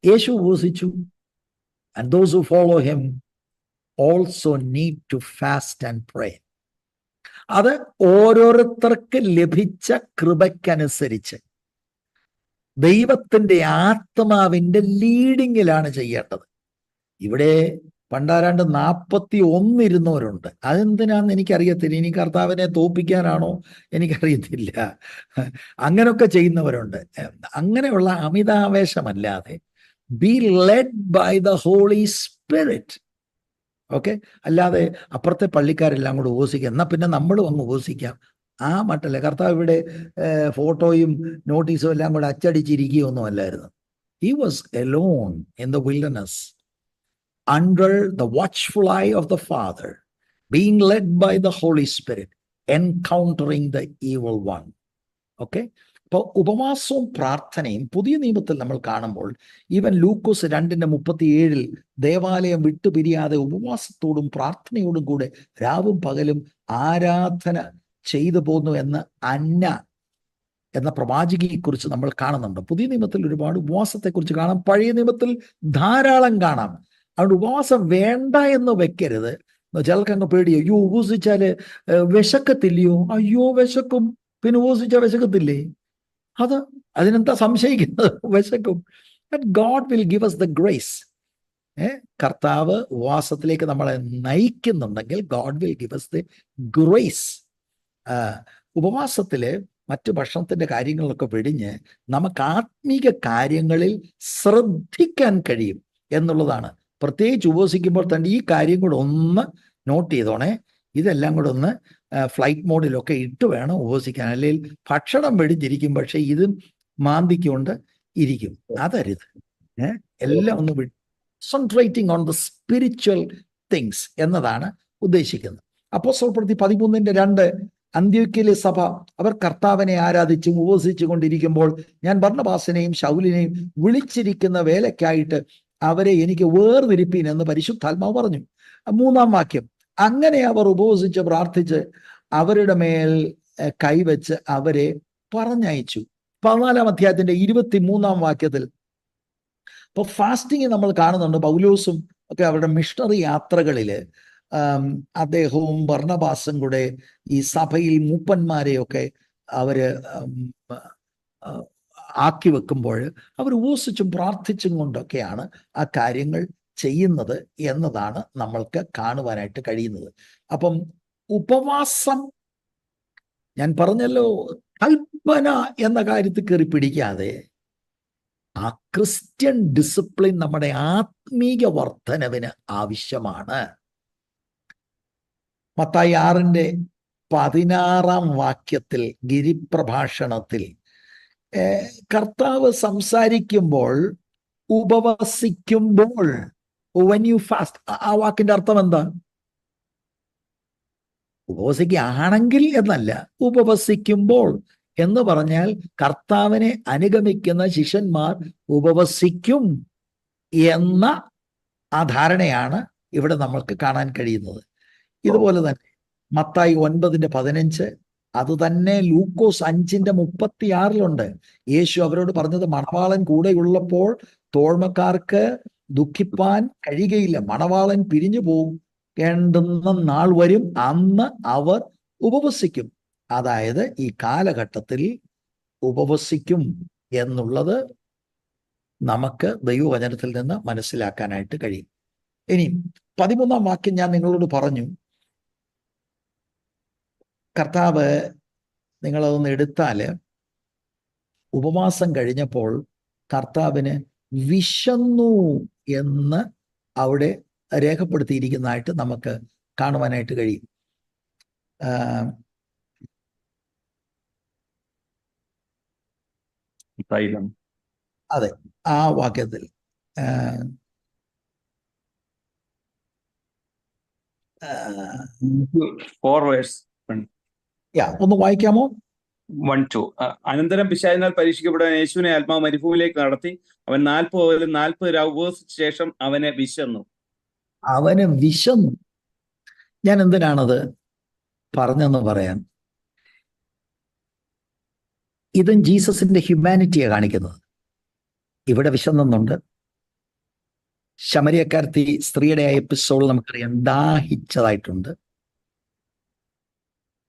യേശു ഉപവസിച്ചു. And those who follow him also need to fast and pray. അത് ഓരോരുത്തർക്ക് ലഭിച്ച കൃപയ്ക്കനുസരിച്ച് ദൈവത്തിന്റെ ആത്മാവിന്റെ ലീഡിങ്ങിലാണ് ചെയ്യേണ്ടത്. ഇവിടെ പണ്ടാരാണ്ട് 41 ഇരുന്നവരുണ്ട്. അതെന്തിനാന്ന് എനിക്കറിയത്തില്ല. ഇനി കർത്താവിനെ തോപ്പിക്കാനാണോ എനിക്കറിയത്തില്ല. അങ്ങനെയൊക്കെ ചെയ്യുന്നവരുണ്ട്. അങ്ങനെയുള്ള അമിതാവേശമല്ലാതെ be led by the holy spirit. Okay, അല്ലാതെ അപ്പുറത്തെ പള്ളിക്കാരെല്ലാം കൂടെ ഉപവസിക്കുക, എന്നാൽ പിന്നെ നമ്മളും അങ്ങ് ഉപവസിക്കാം, ആ മട്ടല്ല. കർത്താവ് ഇവിടെ ഫോട്ടോയും നോട്ടീസും എല്ലാം കൂടെ അച്ചടിച്ചിരിക്കുകയൊന്നും അല്ലായിരുന്നു. He was Elon in the wilderness under the watchful eye of the Father, being led by the Holy Spirit, encountering the evil one. Okay, അപ്പോൾ ഉപവാസവും പ്രാർത്ഥനയും പുതിയ നിയമത്തിൽ നമ്മൾ കാണുമ്പോൾ ഈവൻ ലൂക്കോസ് 2:37 ദേവാലയം വിട്ടുപിരിയാതെ ഉപവാസത്തോടും പ്രാർത്ഥനയോടും കൂടെ രാവും പകലും ആരാധന ചെയ്തു പോന്നു എന്ന് അന്ന എന്ന പ്രവാചകിയെക്കുറിച്ച് നമ്മൾ കാണുന്നുണ്ട്. പുതിയ നിയമത്തിൽ ഒരുപാട് ഉപവാസത്തെക്കുറിച്ച് കാണാം, പഴയ നിയമത്തിൽ ധാരാളം കാണാം. അതുകൊണ്ട് ഉപവാസം വേണ്ട എന്ന് വെക്കരുത്. ചിലർക്ക് അങ്ങ് പേടിയോ, അയ്യോ ഉപവസിച്ചാല് വിശക്കത്തില്ലയോ? അയ്യോ വിശക്കും, പിന്നെ ഉപവസിച്ചാൽ വിശക്കത്തില്ലേ? അതിനെന്താ സംശയിക്കുന്നത്? വിശക്കും. God will give us the grace. കർത്താവ് ഉപവാസത്തിലേക്ക് നമ്മളെ നയിക്കുന്നുണ്ടെങ്കിൽ God will give us the grace. ഉപവാസത്തില് മറ്റു ഭക്ഷണത്തിന്റെ കാര്യങ്ങളൊക്കെ വെടിഞ്ഞ് നമുക്ക് ആത്മീക കാര്യങ്ങളിൽ ശ്രദ്ധിക്കാൻ കഴിയും എന്നുള്ളതാണ്. പ്രത്യേകിച്ച് ഉപവസിക്കുമ്പോൾ തന്നെ ഈ കാര്യം കൂടെ ഒന്ന് നോട്ട് ചെയ്തോണേ. ഇതെല്ലാം കൂടെ ഒന്ന് ഫ്ലൈറ്റ് മോഡിലൊക്കെ ഇട്ട് വേണം ഉപവസിക്കാൻ. അല്ലെങ്കിൽ ഭക്ഷണം വെടിഞ്ഞിരിക്കും, പക്ഷെ ഇതും മാന്തിക്കൊണ്ട് ഇരിക്കും. അതരുത്. എല്ലാം ഒന്ന് concentrating on the spiritual things എന്നതാണ് ഉദ്ദേശിക്കുന്നത്. അപ്പോസ്തലപ്രവൃത്തി 13:2 അന്ത്യോക്യയിലെ സഭ അവർ കർത്താവിനെ ആരാധിച്ചും ഉപവസിച്ചു കൊണ്ടിരിക്കുമ്പോൾ ഞാൻ ബർന്നബാസിനെയും ശൗലിനെയും വിളിച്ചിരിക്കുന്ന വേലയ്ക്കായിട്ട് അവരെ എനിക്ക് വേർതിരിപ്പീൻ എന്ന് പരിശുദ്ധാത്മാവ് പറഞ്ഞു. 3-ാം വാക്യം, അങ്ങനെ അവർ ഉപവസിച്ച് പ്രാർത്ഥിച്ച് അവരുടെ മേൽ കൈവച്ച് അവരെ പറഞ്ഞയച്ചു. 14-ാം അധ്യായത്തിന്റെ 23-ാം വാക്യത്തിൽ ഇപ്പൊ ഫാസ്റ്റിംഗ് നമ്മൾ കാണുന്നുണ്ട്. പൗലോസും ഒക്കെ അവരുടെ മിഷണറി യാത്രകളില് അദ്ദേഹവും ബർന്നബാസും കൂടെ ഈ സഭയിൽ മൂപ്പന്മാരെയൊക്കെ അവര് ആക്കി വെക്കുമ്പോൾ അവർ ഉപവസിച്ചും പ്രാർത്ഥിച്ചും കൊണ്ടൊക്കെയാണ് ആ കാര്യങ്ങൾ ചെയ്യുന്നത് എന്നതാണ് നമ്മൾക്ക് കാണുവാനായിട്ട് കഴിയുന്നത്. അപ്പം ഉപവാസം ഞാൻ പറഞ്ഞല്ലോ, കൽപ്പന എന്ന കാര്യത്തിൽ കയറി പിടിക്കാതെ ആ ക്രിസ്ത്യൻ ഡിസിപ്ലിൻ നമ്മുടെ ആത്മീക വർധനവിന് ആവശ്യമാണ്. മത്തായി 6:16 വാക്യത്തിൽ ഗിരിപ്രഭാഷണത്തിൽ കർത്താവ് സംസാരിക്കുമ്പോൾ ഉപവസിക്കുമ്പോൾ, when you fast, ആ വാക്കിന്റെ അർത്ഥം എന്താ? ഉപവസിക്കുകയാണെങ്കിൽ എന്നല്ല, ഉപവസിക്കുമ്പോൾ എന്ന് പറഞ്ഞാൽ കർത്താവിനെ അനുഗമിക്കുന്ന ശിഷ്യന്മാർ ഉപവസിക്കും എന്ന ആ ധാരണയാണ് ഇവിടെ നമ്മൾക്ക് കാണാൻ കഴിയുന്നത്. ഇതുപോലെ തന്നെ മത്തായി 9:15, അത് തന്നെ ലൂക്കോസ് 5:36 യേശു അവരോട് പറഞ്ഞത്, മണവാളൻ കൂടെയുള്ളപ്പോൾ തോഴ്മക്കാർക്ക് ദുഃഖിപ്പാൻ കഴിയുകയില്ല, മണവാളൻ പിരിഞ്ഞു പോകേണ്ടുന്ന നാൾ വരും, അന്ന് അവർ ഉപവസിക്കും. അതായത് ഈ കാലഘട്ടത്തിൽ ഉപവസിക്കും എന്നുള്ളത് നമുക്ക് ദൈവവചനത്തിൽ നിന്ന് മനസ്സിലാക്കാനായിട്ട് കഴിയും. ഇനി 13-ാം വാക്യം ഞാൻ നിങ്ങളോട് പറഞ്ഞു. കർത്താവ്, നിങ്ങളതൊന്ന് എടുത്താൽ, ഉപവാസം കഴിഞ്ഞപ്പോൾ കർത്താവിന് വിശന്നു എന്ന് അവിടെ രേഖപ്പെടുത്തിയിരിക്കുന്നതായിട്ട് നമുക്ക് കാണുവാനായിട്ട് കഴിയും. തൈലം. അതെ, ആ വാക്യത്തിൽ ഒന്ന് വായിക്കാമോ? 1-2. അനന്തരം പിശാചിനാൽ പരീക്ഷിക്കപ്പെടാൻ യേശുവിനെ ആത്മാവ് മരുഭൂമിയിലേക്ക് നടത്തി. അവൻ 40 പകലും 40 രാവും ഉപവസിച്ച ശേഷം അവന് വിശന്നു. ഞാൻ എന്തിനാണത് പറഞ്ഞെന്ന് പറയാൻ, ഇതും ജീസസിന്റെ ഹ്യൂമാനിറ്റിയെ കാണിക്കുന്നത്. ഇവിടെ വിശന്നുണ്ട്. ശമരിയക്കാരത്തി സ്ത്രീയുടെ എപ്പിസോഡ് നമുക്കറിയാം, ദാഹിച്ചതായിട്ടുണ്ട്.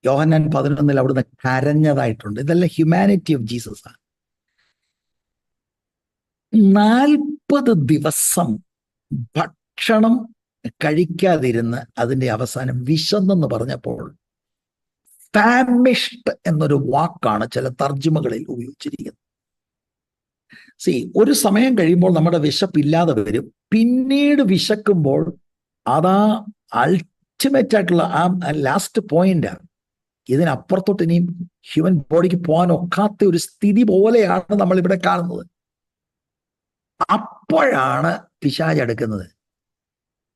യോഹന്നാൻ 11 അവിടുന്ന് കരഞ്ഞതായിട്ടുണ്ട്. ഇതെല്ലാം ഹ്യൂമാനിറ്റി ഓഫ് ജീസസ് ആണ്. 40 ദിവസം ഭക്ഷണം കഴിക്കാതിരുന്ന് അതിന്റെ അവസാനം വിശന്നെന്ന് പറഞ്ഞപ്പോൾ ഫാമിഷ്ഡ് എന്നൊരു വാക്കാണ് ചില തർജ്ജിമകളിൽ ഉപയോഗിച്ചിരിക്കുന്നത്. ഒരു സമയം കഴിയുമ്പോൾ നമ്മുടെ വിശപ്പില്ലാതെ വരും. പിന്നീട് വിശക്കുമ്പോൾ അതാ അൾട്ടിമേറ്റ് ആയിട്ടുള്ള ആ ലാസ്റ്റ് പോയിന്റാണ്. ഇതിനപ്പുറത്തോട്ട് ഇനിയും ഹ്യൂമൻ ബോഡിക്ക് പോകാൻ ഒക്കാത്ത ഒരു സ്ഥിതി പോലെയാണ് നമ്മൾ ഇവിടെ കാണുന്നത്. അപ്പോഴാണ് പിശാച് അടുക്കുന്നത്,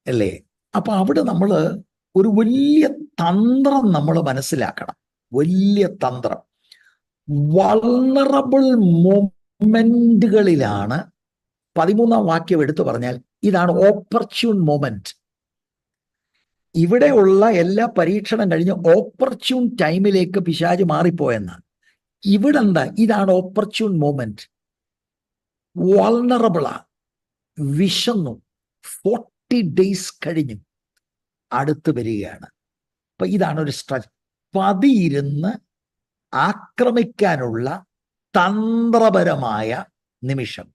അല്ലേ? അപ്പൊ അവിടെ നമ്മൾ ഒരു വലിയ തന്ത്രം നമ്മൾ മനസ്സിലാക്കണം. വലിയ തന്ത്രം. വൾണറബിൾ മൊമെന്റുകളിലാണ് 13-ാം വാക്യം എടുത്തു പറഞ്ഞാൽ ഇതാണ് ഓപ്പർച്യൂൺ മൊമെന്റ്. ഇവിടെയുള്ള എല്ലാ പരീക്ഷണം കഴിഞ്ഞ് ഓപ്പർച്യൂൺ ടൈമിലേക്ക് പിശാച് മാറിപ്പോയെന്നാണ്. ഇവിടെ എന്താ? ഇതാണ് ഓപ്പർച്യൂൺ മൊമെന്റ്. വൾണറബിളാ, വിശന്നു, 40 ഡേയ്സ് കഴിഞ്ഞു അടുത്ത് വരികയാണ്. അപ്പൊ ഇതാണ് ഒരു സ്ട്രച്ച്. പതിയിരുന്ന് ആക്രമിക്കാനുള്ള തന്ത്രപരമായ നിമിഷം.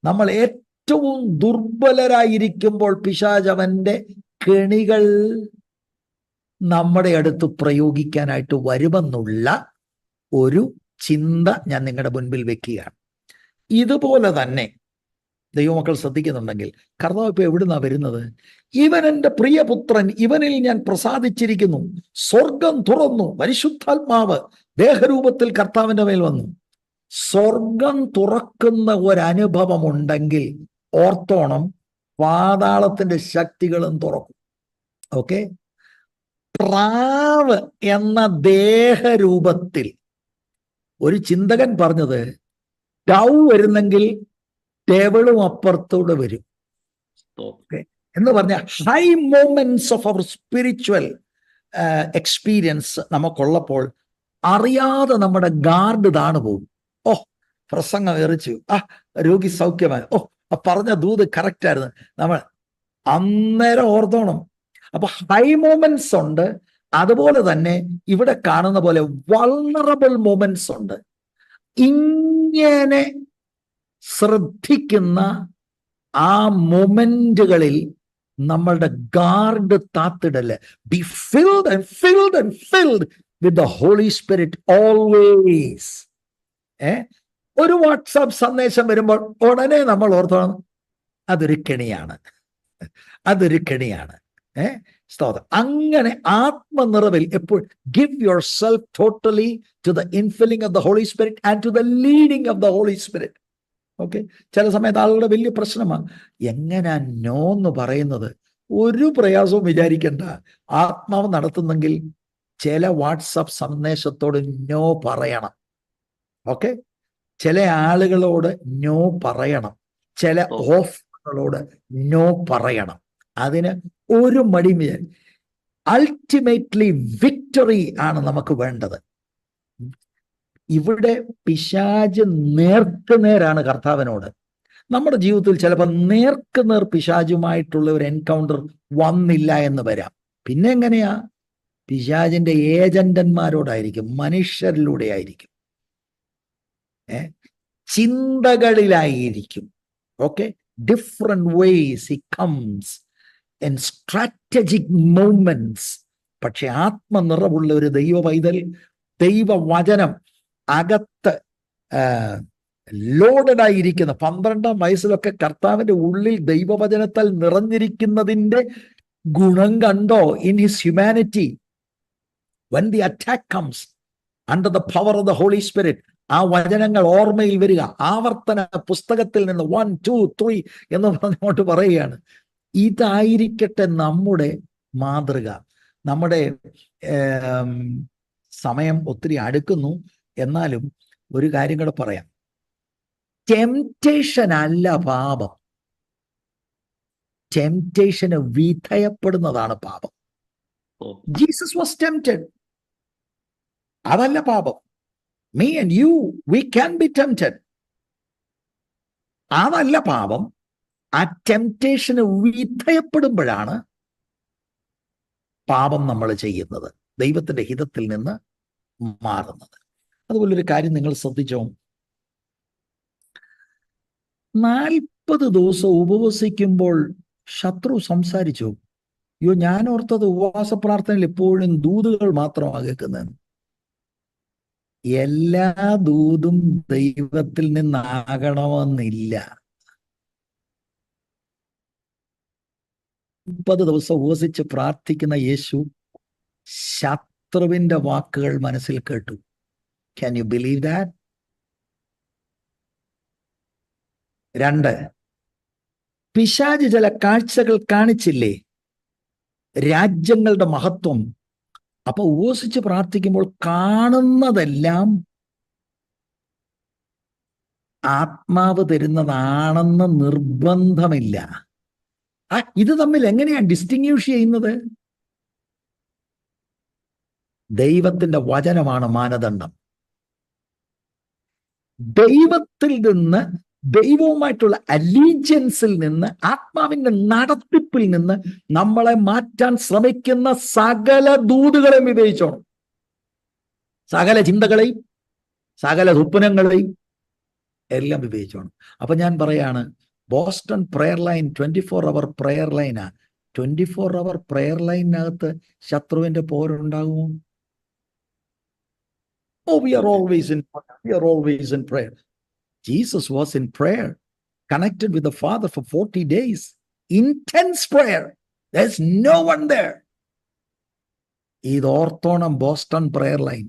നമ്മൾ ഏറ്റവും ദുർബലരായിരിക്കുമ്പോൾ പിശാച് അവന്റെ കെണികൾ നമ്മുടെ അടുത്ത് പ്രയോഗിക്കാനായിട്ട് വരുമെന്നുള്ള ഒരു ചിന്ത ഞാൻ നിങ്ങളുടെ മുൻപിൽ വെക്കുകയാണ്. ഇതുപോലെ തന്നെ ദൈവമക്കൾ ശ്രദ്ധിക്കുന്നുണ്ടെങ്കിൽ കർത്താവ് ഇപ്പൊ എവിടുന്നാ വരുന്നത്? ഇവൻ എൻ്റെ പ്രിയപുത്രൻ, ഇവനിൽ ഞാൻ പ്രസാദിച്ചിരിക്കുന്നു. സ്വർഗം തുറന്നു, പരിശുദ്ധാത്മാവ് ദേഹരൂപത്തിൽ കർത്താവിന്റെ മേൽ വന്നു. സ്വർഗം തുറക്കുന്ന ഒരനുഭവം ഉണ്ടെങ്കിൽ ഓർത്തോണം, പാതാളത്തിന്റെ ശക്തികളും തുറക്കും. ഓക്കെ. പ്രാവ് എന്ന ദേഹരൂപത്തിൽ ഒരു ചിന്തകൻ പറഞ്ഞത്, ഡൗ വരുന്നെങ്കിൽ ഡെവിളും അപ്പുറത്തൂടെ വരും എന്ന് പറഞ്ഞ high moments of our spiritual experience നമുക്കുള്ളപ്പോൾ അറിയാതെ നമ്മുടെ ഗാർഡ് താണു പോകും. ഓ, പ്രസംഗം എറിച്ചു, രോഗി സൗഖ്യമായി, പറഞ്ഞ ദൂത് കറക്റ്റ് ആയിരുന്നു, നമ്മൾ അന്നേരം ഓർത്തോണം. അപ്പൊ ഹൈ മൊമെന്റ്സ് ഉണ്ട്. അതുപോലെ തന്നെ ഇവിടെ കാണുന്ന പോലെ വൾണറബിൾ മൊമെന്റ്സ് ഉണ്ട്. ഇങ്ങനെ ശ്രദ്ധിക്കുന്ന ആ മൊമെന്റുകളിൽ നമ്മളുടെ ഗാർഡ് താത്തിടല്. Be filled and filled and filled with the holy Spirit always. ഒരു വാട്സാപ്പ് സന്ദേശം വരുമ്പോൾ ഉടനെ നമ്മൾ ഓർത്തോണം, അതൊരു കെണിയാണ്, അതൊരു കെണിയാണ്. സ്തോത്രം. അങ്ങനെ ആത്മനിറവിൽ എപ്പോൾ give yourself totally to the infilling of the holy spirit and to the leading of the holy spirit. Okay. ചില സമയത്ത് ആളുകളുടെ വലിയ പ്രശ്നമാണ് എങ്ങനാ നോ എന്ന് പറയുന്നത്. ഒരു പ്രയാസവും വിചാരിക്കണ്ട. ആത്മാവ് നടത്തുന്നെങ്കിൽ ചില വാട്സാപ്പ് സന്ദേശത്തോട് നോ പറയണം. ഓക്കെ. ചില ആളുകളോട് നോ പറയണം. ചില ഓഫറുകളോട് നോ പറയണം. അതിന് ഒരു മടിയും. അൾട്ടിമേറ്റ്ലി വിക്ടറി ആണ് നമുക്ക് വേണ്ടത്. ഇവിടെ പിശാച് നേർക്കുനേരാണ് കർത്താവിനോട്. നമ്മുടെ ജീവിതത്തിൽ ചിലപ്പോൾ നേർക്കുനേർ പിശാചുമായിട്ടുള്ള ഒരു എൻകൗണ്ടർ വന്നില്ല എന്ന് വരാം. പിന്നെ എങ്ങനെയാ? പിശാചിന്റെ ഏജന്റന്മാരോടായിരിക്കും, മനുഷ്യരിലൂടെ ആയിരിക്കും, ചിന്തകളിലായിരിക്കും. Okay. Different ways he comes in strategic movements. പക്ഷെ ആത്മനിറവുള്ള ഒരു ദൈവ പൈതൽ, ദൈവവചനം അകത്ത് ലോഡഡായിരിക്കുന്ന 12-ാം വയസ്സിലൊക്കെ കർത്താവിന്റെ ഉള്ളിൽ ദൈവവചനത്താൽ നിറഞ്ഞിരിക്കുന്നതിന്റെ ഗുണം കണ്ടോ? In his humanity, when the attack comes under the power of the Holy Spirit, ആ വചനങ്ങൾ ഓർമ്മയിൽ വരിക. ആവർത്തന പുസ്തകത്തിൽ നിന്ന് 1, 2, 3 എന്ന് പറഞ്ഞുകൊണ്ട് പറയുകയാണ്. ഇതായിരിക്കട്ടെ നമ്മുടെ മാതൃക. നമ്മുടെ സമയം ഒത്തിരി അടുക്കുന്നു. എന്നാലും ഒരു കാര്യം കൂടെ പറയാം. ടെംപ്റ്റേഷൻ അല്ല പാപം, ടെംപ്റ്റേഷന് വിധേയപ്പെടുന്നതാണ് പാപം. ജീസസ് വാസ് ടെംപ്റ്റഡ്, അതല്ല പാപം. Me and you, we can be tempted. അതല്ല പാപം. ആ ടെംപ്റ്റേഷന് വിധേയപ്പെടുമ്പോഴാണ് പാപം നമ്മൾ ചെയ്യുന്നത്, ദൈവത്തിന്റെ ഹിതത്തിൽ നിന്ന് മാറുന്നത്. അതുപോലൊരു കാര്യം നിങ്ങൾ ശ്രദ്ധിച്ചോ, 40 ദിവസം ഉപവസിക്കുമ്പോൾ ശത്രു സംസാരിച്ചു. അയ്യോ, ഞാൻ ഓർത്തത് ഉപവാസ പ്രാർത്ഥനയിൽ എപ്പോഴും ദൂതുകൾ മാത്രമാണ് കേൾക്കുന്നത്. എല്ലാ ദൂതും ദൈവത്തിൽ നിന്നാകണമെന്നില്ല. 30 ദിവസം ഉപവസിച്ച് പ്രാർത്ഥിക്കുന്ന യേശു ശത്രുവിന്റെ വാക്കുകൾ മനസ്സിൽ കേട്ടു. Can you believe that? 2, പിശാച് ചില കാഴ്ചകൾ കാണിച്ചില്ലേ, രാജ്യങ്ങളുടെ മഹത്വം. അപ്പൊ ഉപവസിച്ച് പ്രാർത്ഥിക്കുമ്പോൾ കാണുന്നതെല്ലാം ആത്മാവ് തരുന്നതാണെന്ന് നിർബന്ധമില്ല. ഇത് തമ്മിൽ എങ്ങനെയാണ് ഡിസ്റ്റിങ്യൂഷ് ചെയ്യുന്നത്? ദൈവത്തിന്റെ വചനമാണ് മാനദണ്ഡം. ദൈവത്തിൽ നിന്ന്, ദൈവവുമായിട്ടുള്ള അലീജിയൻസിൽ നിന്ന്, ആത്മാവിന്റെ നടത്തിപ്പിൽ നിന്ന് നമ്മളെ മാറ്റാൻ ശ്രമിക്കുന്ന സകല ദൂതുകളെയും വിവേചിച്ചോണം. സകല ചിന്തകളെയും സകല സ്വപ്നങ്ങളെയും എല്ലാം വിവേചിച്ചോണം. അപ്പൊ ഞാൻ പറയാണ്, ബോസ്റ്റൺ പ്രെയർ ലൈൻ 24 അവർ പ്രെയർ ലൈനാ. 24 അവർ പ്രെയർ ലൈനകത്ത് ശത്രുവിന്റെ പോരുണ്ടാകുമോ? Oh, we are always in prayer. Jesus was in prayer, connected with the Father for 40 days. Intense prayer. There's no one there. ഇത് ഓർത്തോണം, Boston prayer line.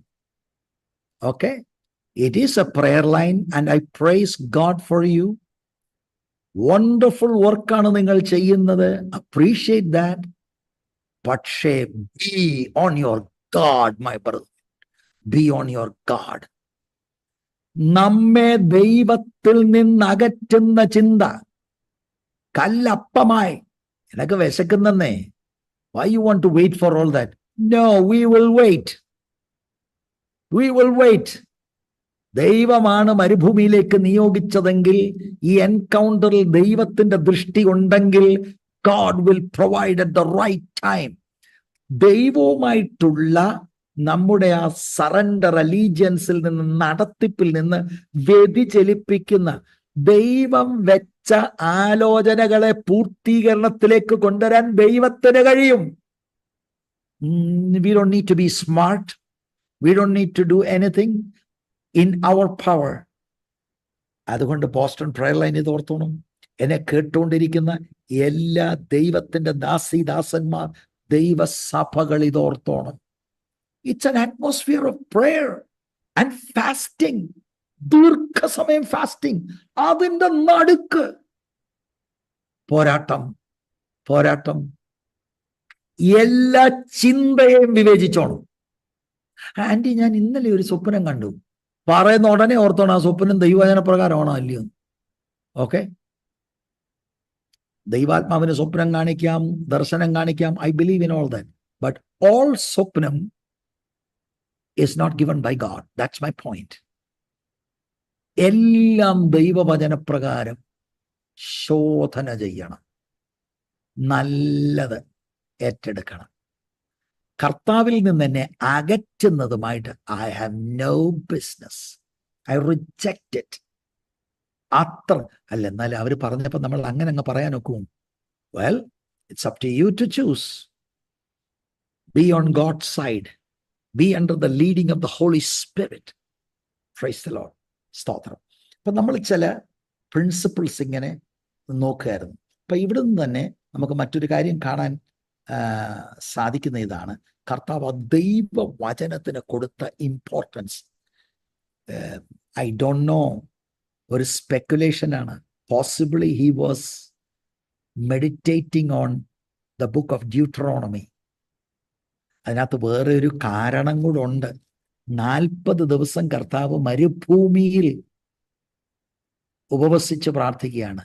Okay? It is a prayer line and I praise God for you. Wonderful work ആണ് നിങ്ങൾ ചെയ്യുന്നത്. Appreciate that. പക്ഷേ be on your guard, my brother. Be on your guard. നമ്മെ ദൈവത്തിൽ നിന്ന് അകറ്റുന്ന ചിന്ത കല്ലപ്പമായി, എനക്ക് വിശക്കുന്നേ, why you want to wait for all that? No, we will wait. ദൈവമാണ് മരുഭൂമിയിലേക്ക് നിയോഗിച്ചതെങ്കിൽ, ഈ എൻകൗണ്ടറിൽ ദൈവത്തിന്റെ ദൃഷ്ടി ഉണ്ടെങ്കിൽ, God will provide at the right time. ദൈവവുമായിട്ടുള്ള നമ്മുടെ ആ സറണ്ടർ അലീജിയൻസിൽ നിന്ന്, നടത്തിപ്പിൽ നിന്ന് വ്യതിചലിപ്പിക്കുന്ന, ദൈവം വെച്ച ആലോചനകളെ പൂർത്തീകരണത്തിലേക്ക് കൊണ്ടുവരാൻ ദൈവത്തിന് കഴിയും. We don't need to be smart. We don't need to do anything in our power. അതുകൊണ്ട് ബോസ്റ്റൺ പ്രയർ ലൈൻ ഇത് ഓർത്തോണം. എന്നെ കേട്ടുകൊണ്ടിരിക്കുന്ന എല്ലാ ദൈവത്തിന്റെ ദാസന്മാർ, ദൈവസഭകൾ ഇത് ഓർത്തോണം. It's an atmosphere of prayer and fasting. ദീർഘസമയം ഫാസ്റ്റിംഗ്. അതിന്റെ നടുക്ക് പോരാട്ടം. എല്ലാ ചിന്തയെയും വിവേചിച്ചോണം. ആന്റി, ഞാൻ ഇന്നലെ ഒരു സ്വപ്നം കണ്ടു. പറയുന്ന ഉടനെ ഓർത്തോണം ആ സ്വപ്നം ദൈവവചന പ്രകാരമാണോ അല്ലയോ. ഓക്കെ, ദൈവാത്മാവിന് സ്വപ്നം കാണിക്കാം, ദർശനം കാണിക്കാം. I believe in all that. But all സ്വപ്നം is not given by God. That's my point. എല്ലാം ദൈവവചനപ്രകാരം ശോധന ചെയ്യണം, നല്ലത് ഏറ്റെടുക്കണം. കർത്താവിൽ നിന്ന് എന്നെ അകറ്റുന്നതുമായിട്ട് I have no business. I reject it. അത്ര അല്ല. എന്നാലും അവർ പറഞ്ഞപ്പോൾ നമ്മൾ അങ്ങനെ അങ്ങ് പറയാൻ ഒക്കും. Well, it's up to you to choose. Be on God's side. Be under the leading of the Holy Spirit. Praise the Lord. സ്തോത്രം. അപ്പൊ നമ്മൾ ചില പ്രിൻസിപ്പിൾസ് ഇങ്ങനെ നോക്കുകയായിരുന്നു. അപ്പൊ ഇവിടെ നിന്ന് തന്നെ നമുക്ക് മറ്റൊരു കാര്യം കാണാൻ സാധിക്കുന്ന ഇതാണ്, കർത്താവ് ദൈവ വചനത്തിന് കൊടുത്ത ഇമ്പോർട്ടൻസ്. ഐ ഡോണ്ട് നോ, ഒരു സ്പെക്കുലേഷനാണ്. Possibly he was meditating on the book of Deuteronomy. അതിനകത്ത് വേറെ ഒരു കാരണം കൂടെ ഉണ്ട്. 40 ദിവസം കർത്താവ് മരുഭൂമിയിൽ ഉപവസിച്ച് പ്രാർത്ഥിക്കുകയാണ്.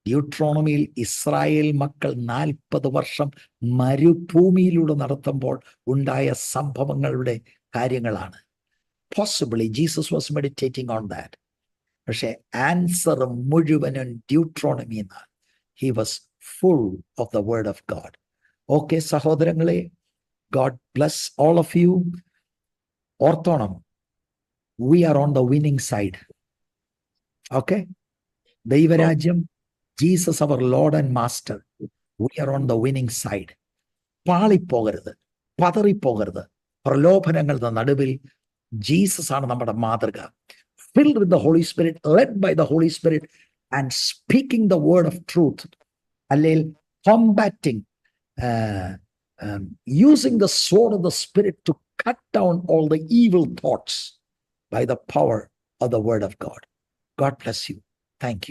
ഡ്യൂട്രോണമിയിൽ ഇസ്രായേൽ മക്കൾ 40 വർഷം മരുഭൂമിയിലൂടെ നടത്തുമ്പോൾ ഉണ്ടായ സംഭവങ്ങളുടെ കാര്യങ്ങളാണ്. Possibly Jesus was meditating on that. പക്ഷെ ആൻസർ മുഴുവനും ഡ്യൂട്രോണമി എന്നാണ്. He was full of the word of God. Okay സഹോദരങ്ങളെ, God bless all of you. ഓർത്തോണം, we are on the winning side. Okay, ദൈവരാജ്യം, Jesus our Lord and master, we are on the winning side. പാളിപ്പോകരുത്, പതറിപ്പോകരുത്. പ്രലോഭനങ്ങളുടെ നടുവിൽ Jesus ആണ് നമ്മുടെ മാതൃക. Filled with the Holy Spirit, led by the Holy Spirit, and speaking the word of truth. അല്ലെങ്കിൽ combating, using the sword of the Spirit to cut down all the evil thoughts by the power of the word of God. God bless you. Thank you.